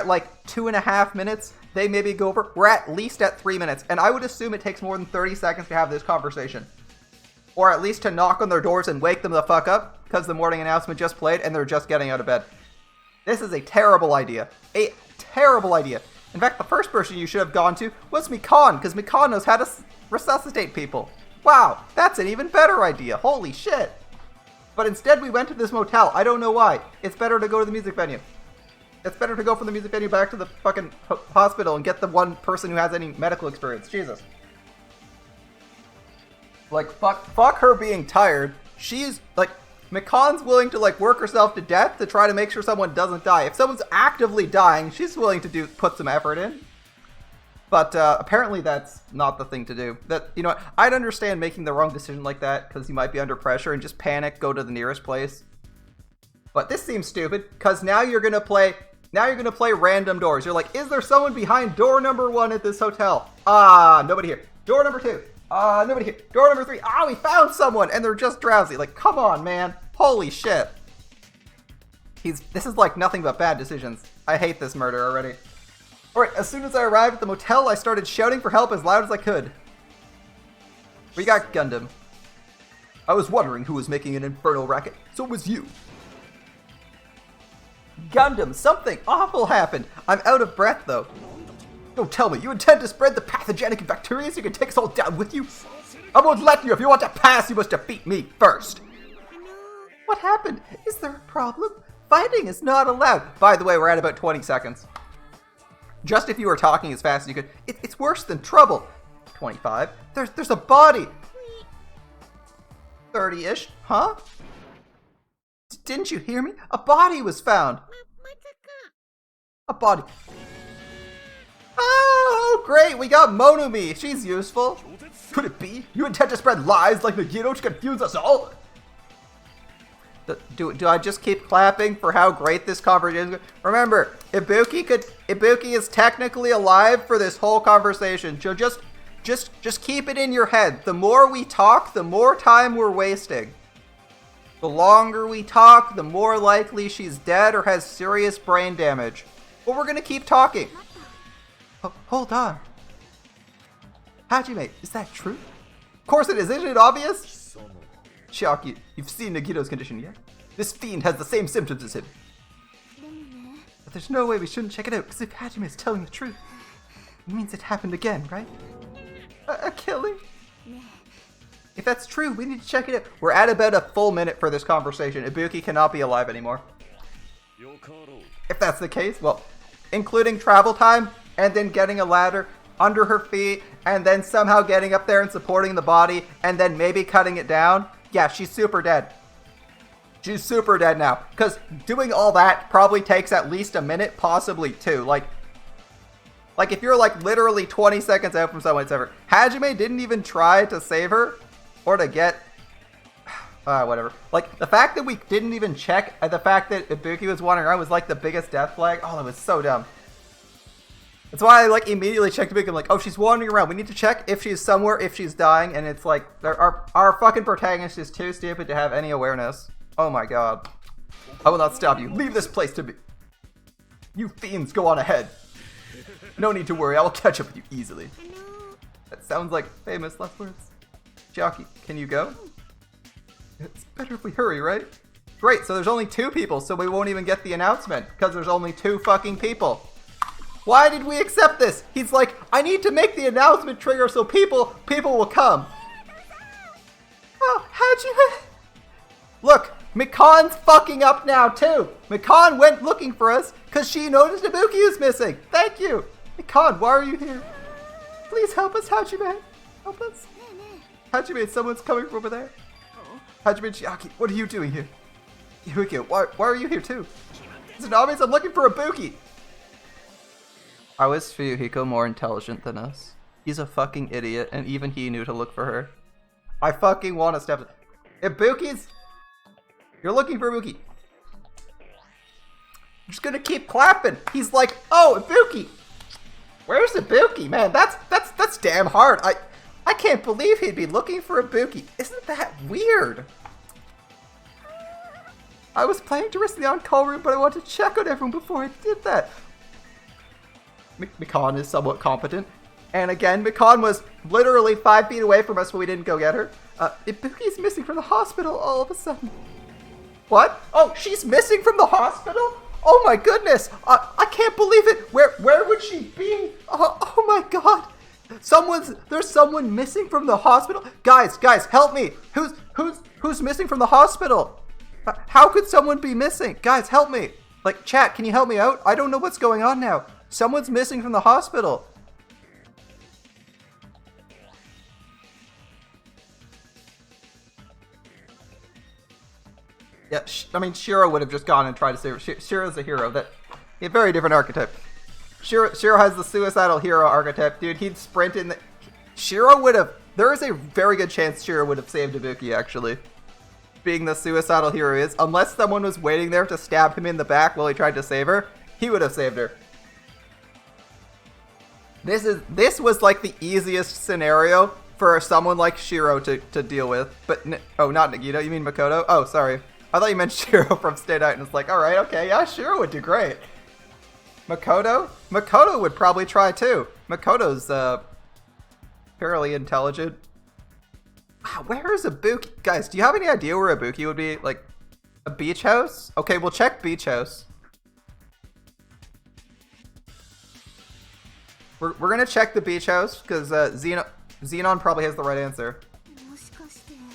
S1: like 2.5 minutes. They maybe go over. We're at least at 3 minutes. And I would assume it takes more than 30 seconds to have this conversation. Or at least to knock on their doors and wake them the fuck up because the morning announcement just played and they're just getting out of bed. This is a terrible idea. A terrible idea. In fact, the first person you should have gone to was Mikan, because Mikan knows how to resuscitate people. Wow, that's an even better idea. Holy shit. But instead we went to this motel. I don't know why. It's better to go to the music venue. It's better to go from the music venue back to the fucking hospital and get the one person who has any medical experience. Jesus. Like, fuck her being tired. She's, like, Mikan's willing to, like, work herself to death to try to make sure someone doesn't die. If someone's actively dying, she's willing to put some effort in. But apparently that's not the thing to do. You know what? I'd understand making the wrong decision like that because you might be under pressure and just panic, go to the nearest place. But this seems stupid because now you're gonna play random doors. You're like, is there someone behind door number 1 at this hotel? Nobody here. Door number 2. Nobody here. Door number 3. We found someone and they're just drowsy. Like, come on, man. Holy shit. This is like nothing but bad decisions. I hate this murder already. Alright, as soon as I arrived at the motel, I started shouting for help as loud as I could. We got Gundam. I was wondering who was making an infernal racket, so it was you. Gundam, something awful happened. I'm out of breath, though. Don't tell me, you intend to spread the pathogenic bacteria so you can take us all down with you? I won't let you. If you want to pass, you must defeat me first. What happened? Is there a problem? Fighting is not allowed. By the way, we're at about 20 seconds. Just if you were talking as fast as you could. It's worse than trouble. 25. There's a body. 30-ish. Huh? Didn't you hear me? A body was found. A body. Oh, great. We got Monumi. She's useful. Could it be? You intend to spread lies like Nagito to confuse us all? Do I just keep clapping for how great this conversation is? Remember, Ibuki is technically alive for this whole conversation. So just keep it in your head. The more we talk, the more time we're wasting. The longer we talk, the more likely she's dead or has serious brain damage. But we're gonna keep talking. Oh, hold on. Hajime, is that true? Of course it is, isn't it obvious? Chiaki, you've seen Nagito's condition yet? This fiend has the same symptoms as him. But there's no way we shouldn't check it out, because if Hajime is telling the truth, it means it happened again, right? A killing? If that's true, we need to check it out. We're at about a full minute for this conversation. Ibuki cannot be alive anymore. If that's the case, well, including travel time, and then getting a ladder under her feet, and then somehow getting up there and supporting the body, and then maybe cutting it down, yeah, she's super dead. She's super dead now. Because doing all that probably takes at least a minute, possibly two. Like if you're like literally 20 seconds out from someone's ever. Hajime didn't even try to save her or to get whatever. Like the fact that we didn't even check the fact that Ibuki was wandering around was like the biggest death flag. Oh, that was so dumb. That's why I like immediately checked Ibuki. I'm like, oh, she's wandering around. We need to check if she's somewhere, if she's dying. And it's like our fucking protagonist is too stupid to have any awareness. Oh my god. I will not stop you. Leave this place to me. You fiends, go on ahead. No need to worry. I will catch up with you easily. That sounds like famous last words. Chiaki, can you go? It's better if we hurry, right? Great, so there's only 2 people, so we won't even get the announcement, because there's only 2 fucking people. Why did we accept this? He's like, I need to make the announcement trigger so people will come. Oh, Hajime. Look, Mikan's fucking up now too. Mikan went looking for us because she noticed Ibuki was missing. Thank you. Mikan, why are you here? Please help us, Hajime. Help us. Hajime, someone's coming from over there. Hajime and Chiaki, what are you doing here? Ibuki, why are you here too? Is it obvious I'm looking for Ibuki? I was Fuyuhiko more intelligent than us. He's a fucking idiot, and even he knew to look for her. I fucking want to step... Ibuki's... You're looking for Ibuki. I'm just gonna keep clapping. He's like, oh, Ibuki. Where's Ibuki? Man, that's damn hard. I can't believe he'd be looking for Ibuki. Isn't that weird? I was planning to risk the on-call room, but I wanted to check on everyone before I did that. Mikan is somewhat competent. And again, Mikan was literally 5 feet away from us when we didn't go get her. Ibuki's missing from the hospital all of a sudden. What? Oh, she's missing from the hospital? Oh my goodness! I can't believe it! Where would she be? Oh my god! There's someone missing from the hospital? Guys, help me! Who's missing from the hospital? How could someone be missing? Guys, help me! Like, chat, can you help me out? I don't know what's going on now. Someone's missing from the hospital. Yeah, I mean, Shiro would have just gone and tried to save her. Shiro's a hero. A very different archetype. Shiro has the suicidal hero archetype. Dude, he'd sprint in the... Shiro would have... There is a very good chance Shiro would have saved Ibuki, actually. Being the suicidal hero he is. Unless someone was waiting there to stab him in the back while he tried to save her, he would have saved her. This was like the easiest scenario for someone like Shiro to deal with. But, oh, not Nagito. You mean Makoto? Oh, sorry. I thought you meant Shiro from Stay Night, and it's like, alright, okay, yeah, Shiro would do great. Makoto? Makoto would probably try too. Makoto's, fairly intelligent. Wow, where is Ibuki? Guys, do you have any idea where Ibuki would be? Like, a beach house? Okay, we'll check beach house. We're gonna check the beach house, because, Xenon probably has the right answer.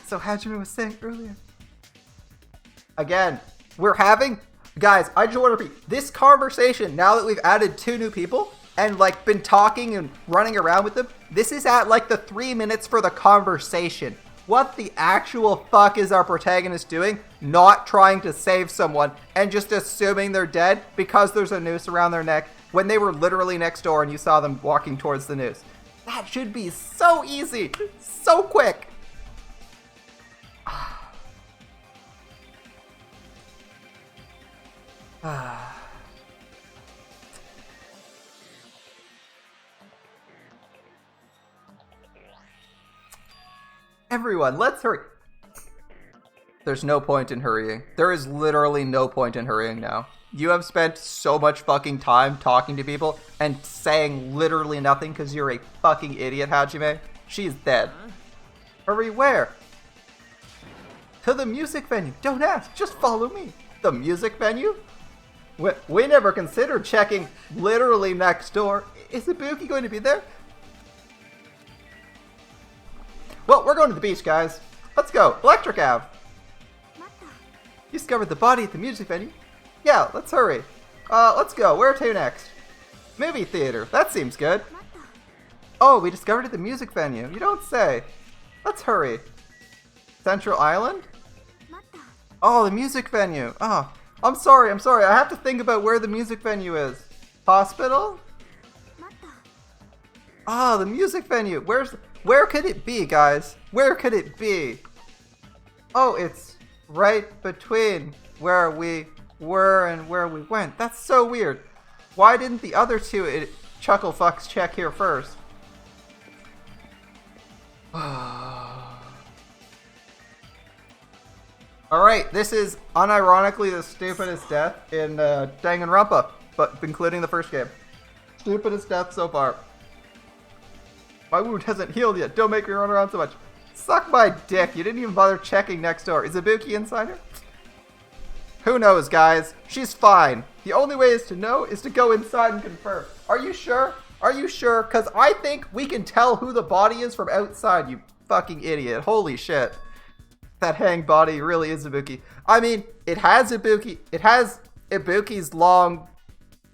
S1: So Hajime was saying earlier. Again, guys, I just want to repeat, this conversation, now that we've added 2 new people, and like been talking and running around with them, this is at like the 3 minutes for the conversation. What the actual fuck is our protagonist doing? Not trying to save someone, and just assuming they're dead because there's a noose around their neck, when they were literally next door and you saw them walking towards the noose. That should be so easy, so quick. Everyone, let's hurry. There's no point in hurrying. There is literally no point in hurrying now. You have spent so much fucking time talking to people and saying literally nothing because you're a fucking idiot, Hajime. She's dead. Hurry where? To the music venue. Don't ask. Just follow me. The music venue? We never considered checking literally next door. Is Ibuki going to be there? Well, we're going to the beach, guys. Let's go. Electric Ave. You discovered the body at the music venue? Yeah, let's hurry. Let's go. Where to next? Movie theater. That seems good. Oh, we discovered it at the music venue. You don't say. Let's hurry. Central Island? Oh, the music venue. Oh, I'm sorry. I have to think about where the music venue is. Hospital? Oh, the music venue. Where could it be, guys? Where could it be? Oh, it's right between where we were and where we went. That's so weird. Why didn't the other two chuckle fucks check here first? Alright, this is unironically the stupidest death in Danganronpa, but including the first game. Stupidest death so far. My wound hasn't healed yet. Don't make me run around so much. Suck my dick. You didn't even bother checking next door. Is Ibuki inside her? Who knows, guys? She's fine. The only way is to know is to go inside and confirm. Are you sure? Are you sure? Because I think we can tell who the body is from outside, you fucking idiot. Holy shit. That hang body really is Ibuki. I mean, it has Ibuki. It has Ibuki's long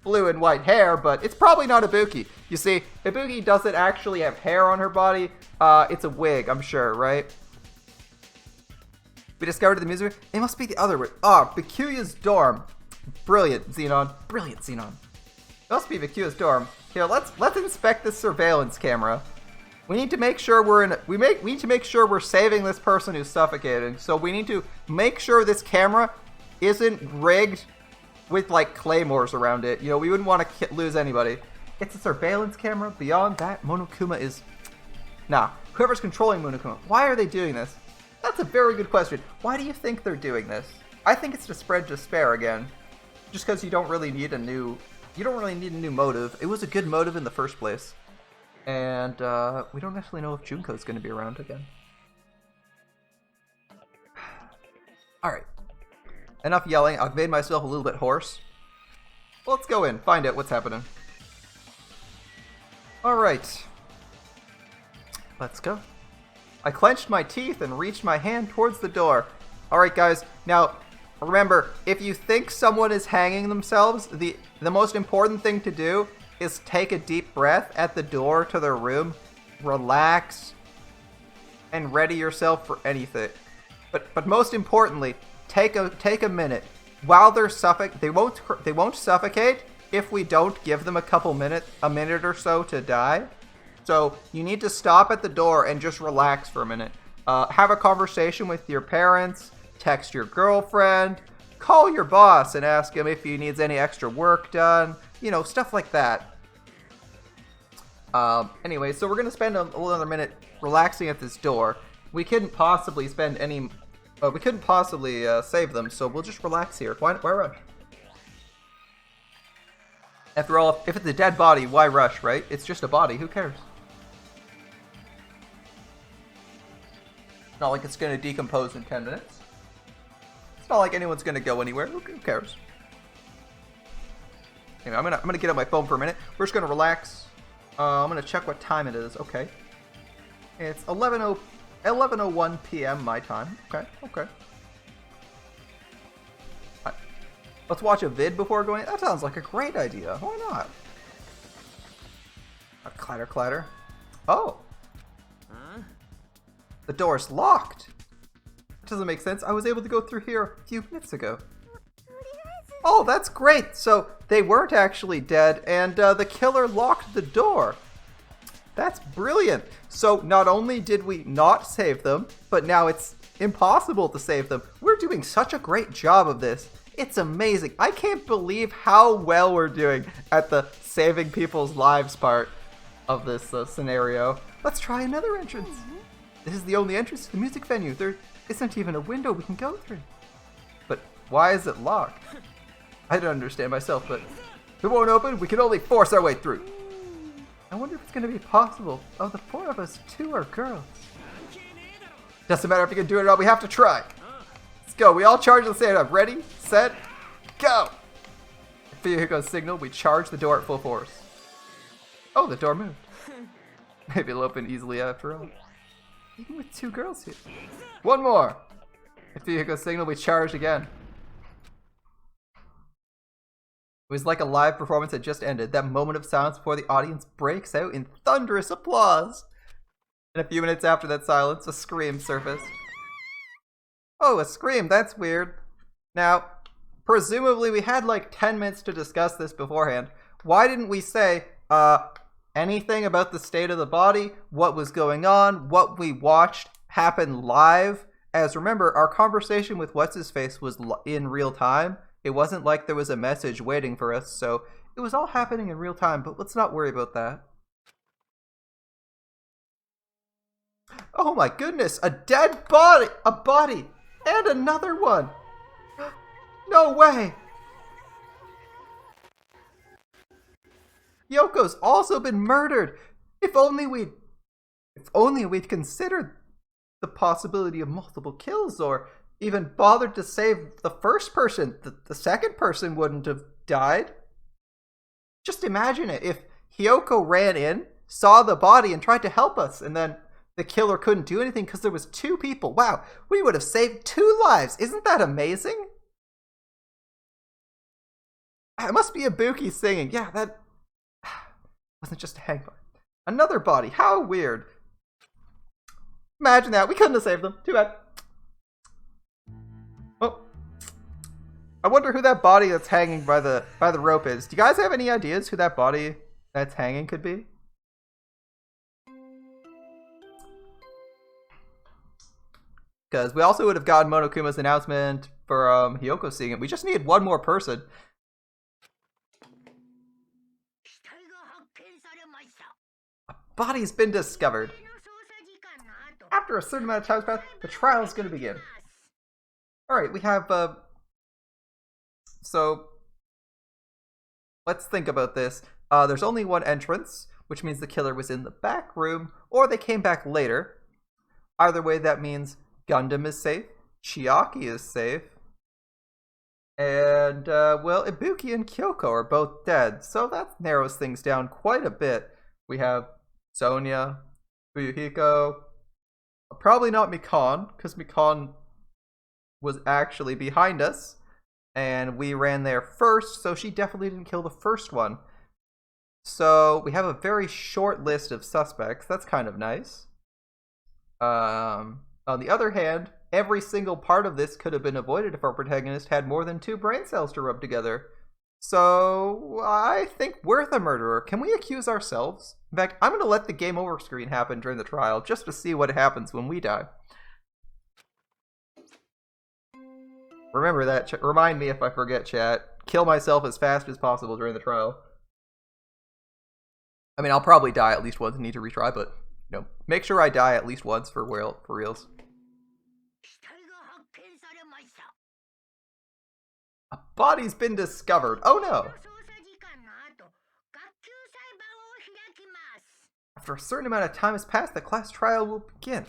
S1: blue and white hair, but it's probably not Ibuki. You see, Ibuki doesn't actually have hair on her body. It's a wig, I'm sure, right? We discovered the music. It must be the other way. Oh, Bikuya's dorm. Brilliant, Xenon. Brilliant, Xenon. It must be Bikuya's dorm. Here, let's inspect this surveillance camera. We need to make sure we need to make sure we're saving this person who's suffocating. So we need to make sure this camera isn't rigged with like claymores around it. You know, we wouldn't want to lose anybody. It's a surveillance camera. Beyond that, Monokuma is... Nah, whoever's controlling Monokuma, why are they doing this? That's a very good question. Why do you think they're doing this? I think it's to spread despair again. Just because you don't really need a new motive. It was a good motive in the first place. And we don't necessarily know if Junko's going to be around again. Alright. Enough yelling. I've made myself a little bit hoarse. Well, let's go in. Find out what's happening. Alright. Let's go. I clenched my teeth and reached my hand towards the door. Alright, guys. Now, remember, if you think someone is hanging themselves, the most important thing to do is take a deep breath at the door to their room, relax, and ready yourself for anything. But most importantly, take a minute. While they're they won't suffocate if we don't give them a minute or so to die. So you need to stop at the door and just relax for a minute. Have a conversation with your parents, text your girlfriend, call your boss and ask him if he needs any extra work done, you know, stuff like that. Anyway, so we're going to spend another minute relaxing at this door. We couldn't possibly spend any... we couldn't possibly save them, so we'll just relax here. Why rush? After all, if it's a dead body, why rush, right? It's just a body, who cares? It's not like it's going to decompose in 10 minutes. It's not like anyone's going to go anywhere, who cares? Anyway, I'm gonna get on my phone for a minute. We're just going to relax. I'm going to check what time it is. Okay. It's 11:01 p.m. my time. Okay. Right. Let's watch a vid before going. That sounds like a great idea. Why not? Clatter, clatter. Oh. The door's locked. That doesn't make sense. I was able to go through here a few minutes ago. Oh, that's great. So they weren't actually dead, and the killer locked the door. That's brilliant. So not only did we not save them, but now it's impossible to save them. We're doing such a great job of this. It's amazing. I can't believe how well we're doing at the saving people's lives part of this scenario. Let's try another entrance. This is the only entrance to the music venue. There isn't even a window we can go through. But why is it locked? I don't understand myself, but if it won't open, we can only force our way through. I wonder if it's going to be possible. Oh, the four of us, 2 are girls. Doesn't matter if you can do it or not, we have to try. Let's go. We all charge at the same time. Ready, set, go. At Fuyuhiko's signal, we charge the door at full force. Oh, the door moved. Maybe it'll open easily after all. Even with 2 girls here. One more. At Fuyuhiko's signal, we charged again. It was like a live performance that just ended. That moment of silence before the audience breaks out in thunderous applause. And a few minutes after that silence, a scream surfaced. Oh, a scream. That's weird. Now, presumably we had like 10 minutes to discuss this beforehand. Why didn't we say anything about the state of the body, what was going on, what we watched happen live? As remember, our conversation with What's-His-Face was in real time. It wasn't like there was a message waiting for us, so it was all happening in real time, but let's not worry about that. Oh my goodness, a dead body! A body! And another one! No way! Yoko's also been murdered! If only we'd considered the possibility of multiple kills, or even bothered to save the first person. The second person wouldn't have died. Just imagine it. If Hyoko ran in, saw the body, and tried to help us, and then the killer couldn't do anything because there was 2 people. Wow, we would have saved 2 lives. Isn't that amazing? It must be Ibuki singing. Yeah, that wasn't just a hang. Another body. How weird. Imagine that. We couldn't have saved them. Too bad. Oh. I wonder who that body that's hanging by the rope is. Do you guys have any ideas who that body that's hanging could be? Because we also would have gotten Monokuma's announcement for Hyoko seeing it. We just needed 1 more person. A body's been discovered. After a certain amount of time has passed, the trial is going to begin. Alright, we have... So, let's think about this. There's only 1 entrance, which means the killer was in the back room, or they came back later. Either way, that means Gundam is safe, Chiaki is safe, and, well, Ibuki and Kyoko are both dead, so that narrows things down quite a bit. We have Sonia, Fuyuhiko, probably not Mikan, because Mikan was actually behind us, and we ran there first, so she definitely didn't kill the first one. So we have a very short list of suspects. That's kind of nice. On the other hand, every single part of this could have been avoided if our protagonist had more than 2 brain cells to rub together. So I think we're the murderer. Can we accuse ourselves? In fact, I'm going to let the game over screen happen during the trial just to see what happens when we die. Remember that. Remind me if I forget, chat. Kill myself as fast as possible during the trial. I mean, I'll probably die at least once and need to retry, but, you know, make sure I die at least once for reals. A body's been discovered. Oh no! After a certain amount of time has passed, the class trial will begin.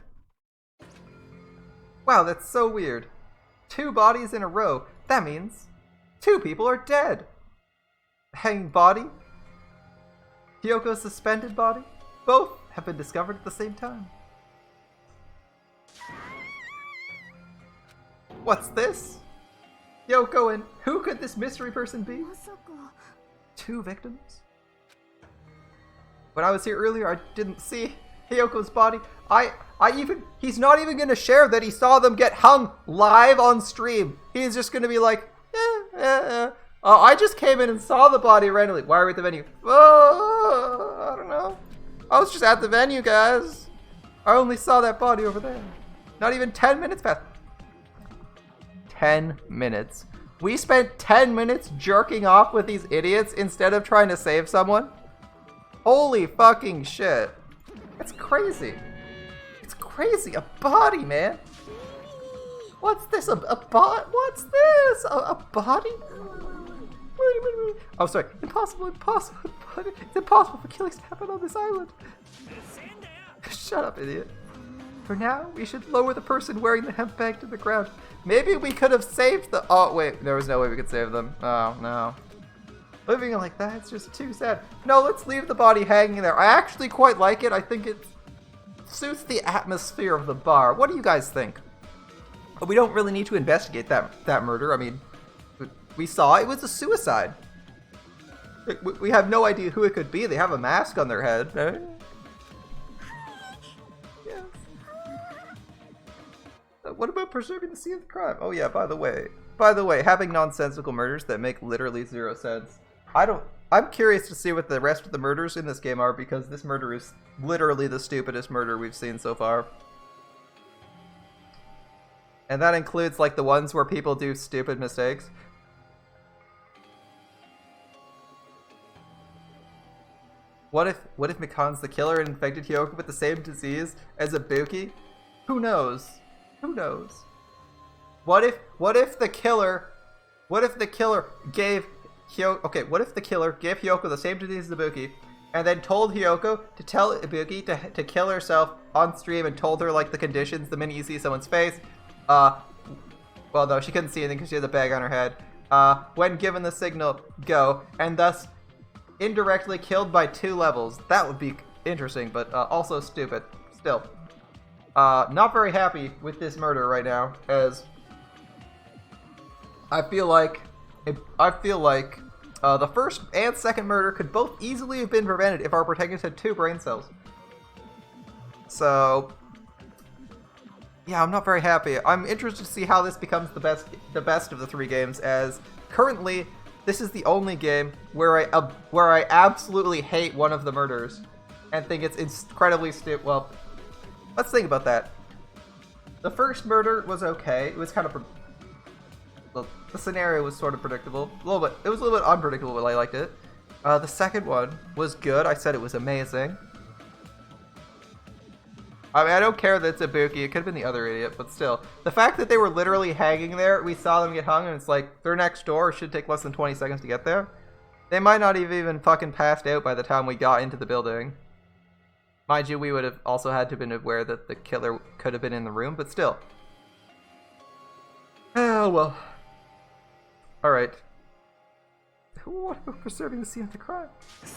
S1: Wow, that's so weird. 2 bodies in a row. That means 2 people are dead. The hanging body, Hyoko's suspended body, both have been discovered at the same time. What's this? Hyoko, and who could this mystery person be? 2 victims? When I was here earlier, I didn't see Hyoko's body. He's not even going to share that he saw them get hung live on stream. He's just going to be like, I just came in and saw the body randomly. Why are we at the venue? I don't know. I was just at the venue, guys. I only saw that body over there. Not even 10 minutes passed. 10 minutes. We spent 10 minutes jerking off with these idiots instead of trying to save someone? Holy fucking shit. It's crazy. It's crazy. A body, man. What's this? A bot? What's this? A body? Wait. Oh, sorry. Impossible. It's impossible for killings to happen on this island. Shut up, idiot. For now, we should lower the person wearing the hemp bag to the ground. Maybe we could have saved the... Oh, wait. There was no way we could save them. Oh, no. Living like that, it's just too sad. No, let's leave the body hanging there. I actually quite like it. I think it suits the atmosphere of the bar. What do you guys think? We don't really need to investigate that murder. I mean, we saw it was a suicide. We have no idea who it could be. They have a mask on their head. Yes. What about preserving the scene of the crime? Oh yeah, by the way, having nonsensical murders that make literally zero sense. I'm curious to see what the rest of the murders in this game are, because this murder is literally the stupidest murder we've seen so far. And that includes like the ones where people do stupid mistakes. What if Mikan's the killer and infected Hyoko with the same disease as Ibuki? Who knows? Who knows? What if the killer gave Hyoko, okay, what if the killer gave Hyoko the same disease as Ibuki and then told Hyoko to tell Ibuki to kill herself on stream and told her like the conditions the minute you see someone's face? Well, no, she couldn't see anything because she had the bag on her head. When given the signal, go, and thus indirectly killed by 2 levels. That would be interesting, but also stupid. Still, not very happy with this murder right now, as I feel like the first and second murder could both easily have been prevented if our protagonist had 2 brain cells. So, yeah, I'm not very happy. I'm interested to see how this becomes the best of the 3 games, as currently this is the only game where I absolutely hate one of the murders and think it's incredibly stupid. Well, let's think about that. The first murder was okay. It was kind of the scenario was sort of predictable. It was a little bit unpredictable, but I liked it. The second one was good. I said it was amazing. I mean, I don't care that it's Ibuki. It could have been the other idiot, but still. The fact that they were literally hanging there, we saw them get hung, and it's like, they're next door. It should take less than 20 seconds to get there. They might not have even fucking passed out by the time we got into the building. Mind you, we would have also had to have been aware that the killer could have been in the room, but still. Oh, well. Alright. What about preserving the scene of the crime? Who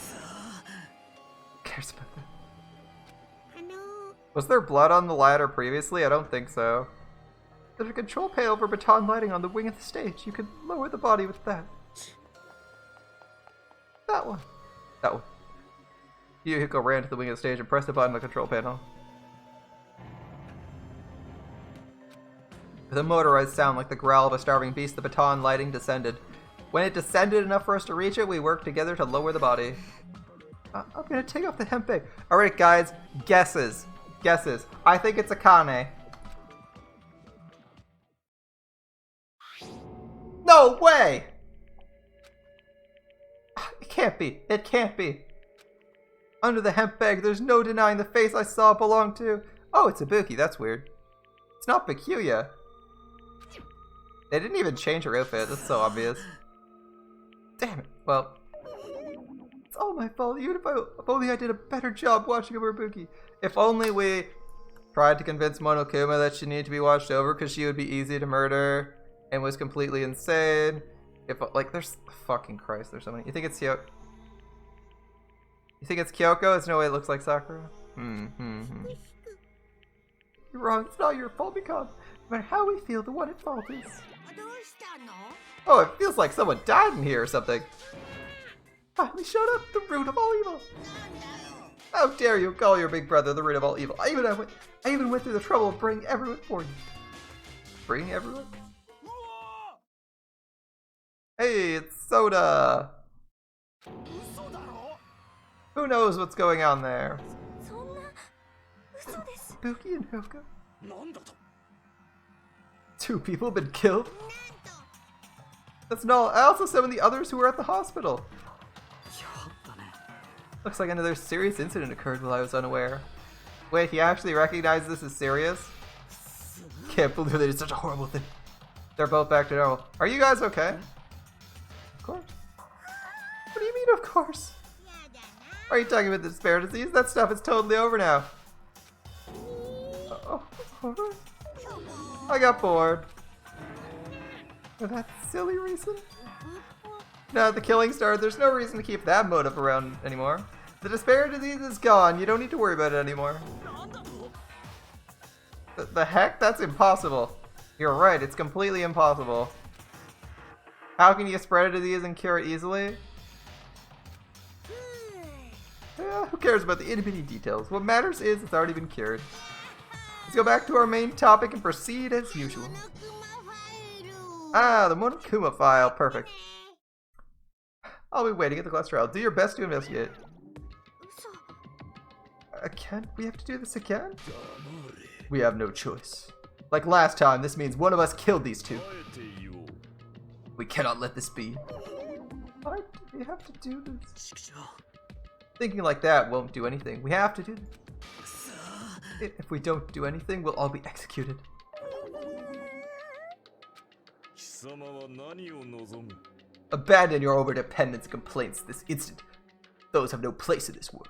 S1: cares about that? Was there blood on the ladder previously? I don't think so. There's a control panel for baton lighting on the wing of the stage. You could lower the body with that. That one. That one. Yuhiko ran to the wing of the stage and pressed the button on the control panel. With a motorized sound like the growl of a starving beast, the baton lighting descended. When it descended enough for us to reach it, we worked together to lower the body. I'm gonna take off the hemp bag. Alright guys, guesses. I think it's Akane. No way! It can't be. Under the hemp bag, there's no denying the face I saw it belonged to. Oh, it's Ibuki, that's weird. It's not Bakuya. They didn't even change her outfit, that's so obvious. Damn it, well. It's all my fault, even if only I did a better job watching over Ibuki. If only we tried to convince Monokuma that she needed to be watched over because she would be easy to murder and was completely insane. If, like, there's... Fucking Christ, there's so many. You think it's Kyoko? You think it's Kyoko? There's no way it looks like Sakura? You're wrong, it's not your fault, Mikan. No matter how we feel, the one at fault is... Oh, it feels like someone died in here or something. Finally showed up, the root of all evil. How dare you call your big brother the root of all evil? I even went through the trouble of bringing everyone for you. Bringing everyone? Hey, it's Soda! Who knows what's going on there? Ibuki and Hyoko? 2 people have been killed? That's null. I also summoned the others who were at the hospital. Looks like another serious incident occurred while I was unaware. Wait, he actually recognized this as serious? Can't believe they did such a horrible thing. They're both back to normal. Are you guys okay? Of course. What do you mean, of course? Are you talking about the despair disease? That stuff is totally over now. Oh, I got bored. For that silly reason? Now that the killing started, there's no reason to keep that motive around anymore. The despair disease is gone. You don't need to worry about it anymore. The heck? That's impossible. You're right. It's completely impossible. How can you spread a disease and cure it easily? Yeah, who cares about the itty-bitty details? What matters is it's already been cured. Let's go back to our main topic and proceed as usual. Ah, the Monokuma file. Perfect. I'll be waiting at the class trial. Do your best to investigate. Again? We have to do this again? We have no choice. Like last time, this means one of us killed these two. We cannot let this be. Why do we have to do this? Thinking like that won't do anything. We have to do this. If we don't do anything, we'll all be executed. Abandon your overdependence and complaints this instant. Those have no place in this world.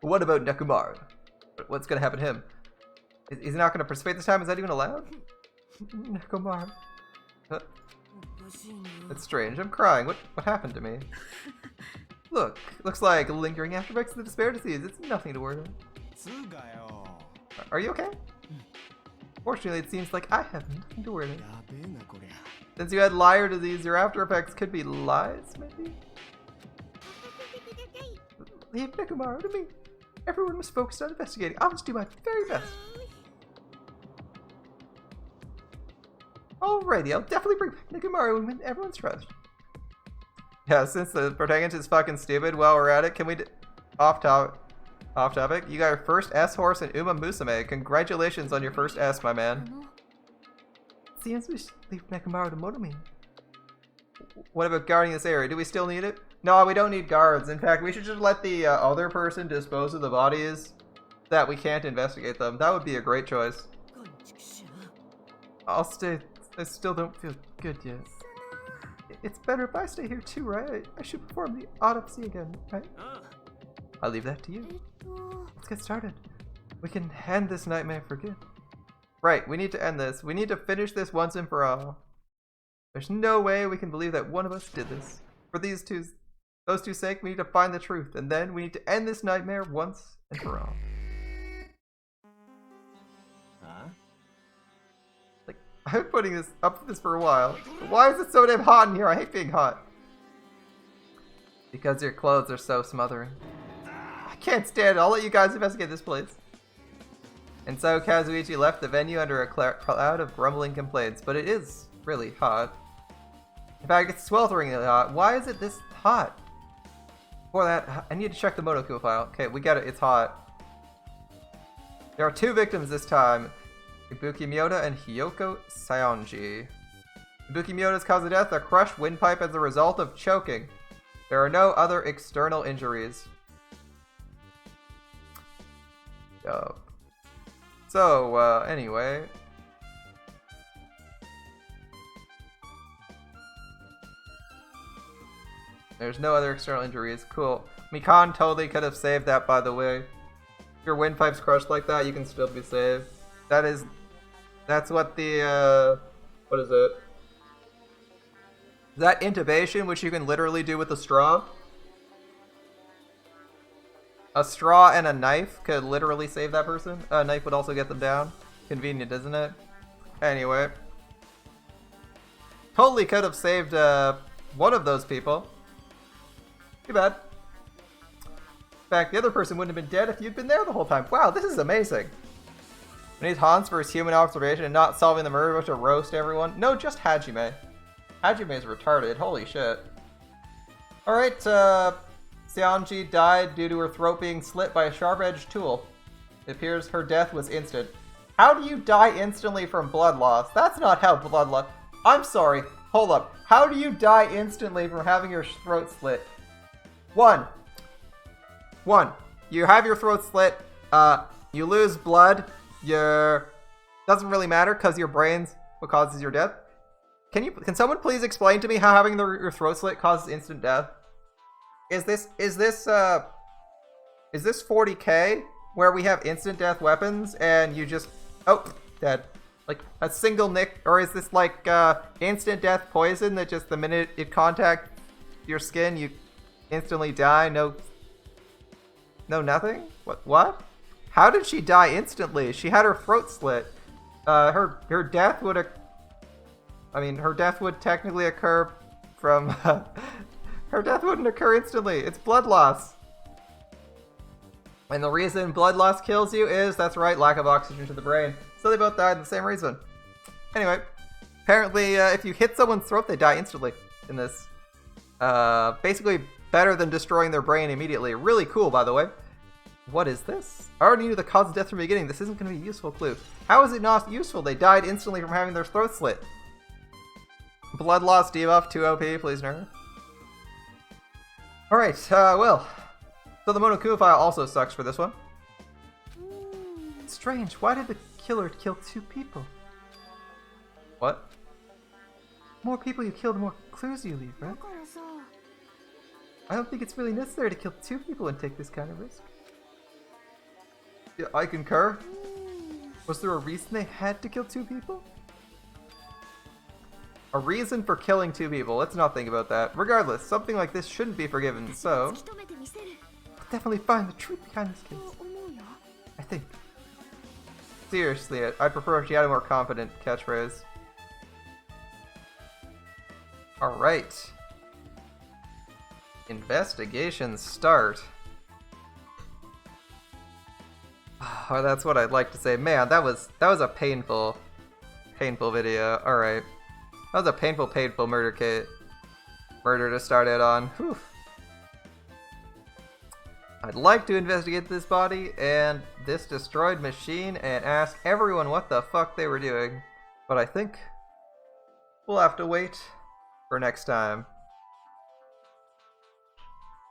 S1: But what about Nekomaru? What's going to happen to him? Is he not going to participate this time? Is that even allowed? Nekomaru. That's strange. I'm crying. What happened to me? Look, looks like lingering after effects of the despair disease. It's nothing to worry about. Are you okay? Fortunately, it seems like I have nothing to worry about. Since you had liar disease, your after effects could be lies, maybe? Leave Nekomaru to me. Everyone was focused on investigating. I'll just do my very best. Alrighty, I'll definitely bring back Nekomaru and win everyone's trust. Yeah, since the protagonist is fucking stupid, while we're at it, can we off topic? You got your first S-Horse in Uma Musume. Congratulations on your first S, my man. Seems we should leave Nekomaru to Motomi. What about guarding this area? Do we still need it? No, we don't need guards. In fact, we should just let the other person dispose of the bodies that we can't investigate them. That would be a great choice. I'll stay. I still don't feel good yet. It's better if I stay here too, right? I should perform the autopsy again, right? I'll leave that to you. Let's get started. We can end this nightmare for good. Right, we need to end this. We need to finish this once and for all. There's no way we can believe that one of us did this. For those two's sake, we need to find the truth, and then we need to end this nightmare once and for all. Like, I've been putting this up for this for a while. But why is it so damn hot in here? I hate being hot. Because your clothes are so smothering. I can't stand it. I'll let you guys investigate this place. And so Kazuichi left the venue under a cloud of grumbling complaints, but it is really hot. In fact, it's swelteringly hot. Why is it this hot? For that, I need to check the Monokuma file. Okay, we got it. It's hot. There are two victims this time. Ibuki Miyota and Hiyoko Saionji. Ibuki Miyota's cause of death, a crushed windpipe as a result of choking. There are no other external injuries. Dope. So, anyway. There's no other external injuries. Cool. Mikan totally could have saved that, by the way. If your windpipe's crushed like that, you can still be saved. That's what the, what is it? Is that intubation, which you can literally do with a straw? A straw and a knife could literally save that person. A knife would also get them down. Convenient, isn't it? Anyway. Totally could have saved one of those people. Too bad. In fact, the other person wouldn't have been dead if you'd been there the whole time. Wow, this is amazing. We need Hans for his human observation and not solving the murder, but to roast everyone. No, just Hajime. Hajime is retarded. Holy shit. Alright, Saionji died due to her throat being slit by a sharp-edged tool. It appears her death was instant. How do you die instantly from blood loss? That's not how blood loss... I'm sorry. Hold up. How do you die instantly from having your throat slit? One. You have your throat slit. You lose blood. Doesn't really matter because your brain's what causes your death. Can someone please explain to me how having your throat slit causes instant death? Is this 40K where we have instant death weapons and you just dead, like a single nick, or is this like instant death poison that just the minute it contacts your skin you instantly die? No, nothing. What? How did she die instantly? She had her throat slit. Her death would her death would technically occur from her death wouldn't occur instantly. It's blood loss. And the reason blood loss kills you is, that's right, lack of oxygen to the brain. So they both died for the same reason. Anyway, apparently if you hit someone's throat, they die instantly in this. Basically better than destroying their brain immediately. Really cool, by the way. What is this? I already knew the cause of death from the beginning. This isn't going to be a useful clue. How is it not useful? They died instantly from having their throat slit. Blood loss debuff, 2 OP, please nerf. Alright, well. So the Monokuma file also sucks for this one. It's strange. Why did the killer kill 2 people? What? More people you kill, the more clues you leave, right? I don't think it's really necessary to kill 2 people and take this kind of risk. Yeah, I concur. Was there a reason they had to kill 2 people? A reason for killing 2 people. Let's not think about that. Regardless, something like this shouldn't be forgiven, so we'll definitely find the truth behind this case. I think. Seriously, I'd prefer if she had a more confident catchphrase. Alright. Investigation start. Oh, that's what I'd like to say. Man, that was a painful video. Alright. That was a painful murder to start it on. Whew. I'd like to investigate this body and this destroyed machine and ask everyone what the fuck they were doing. But I think we'll have to wait for next time.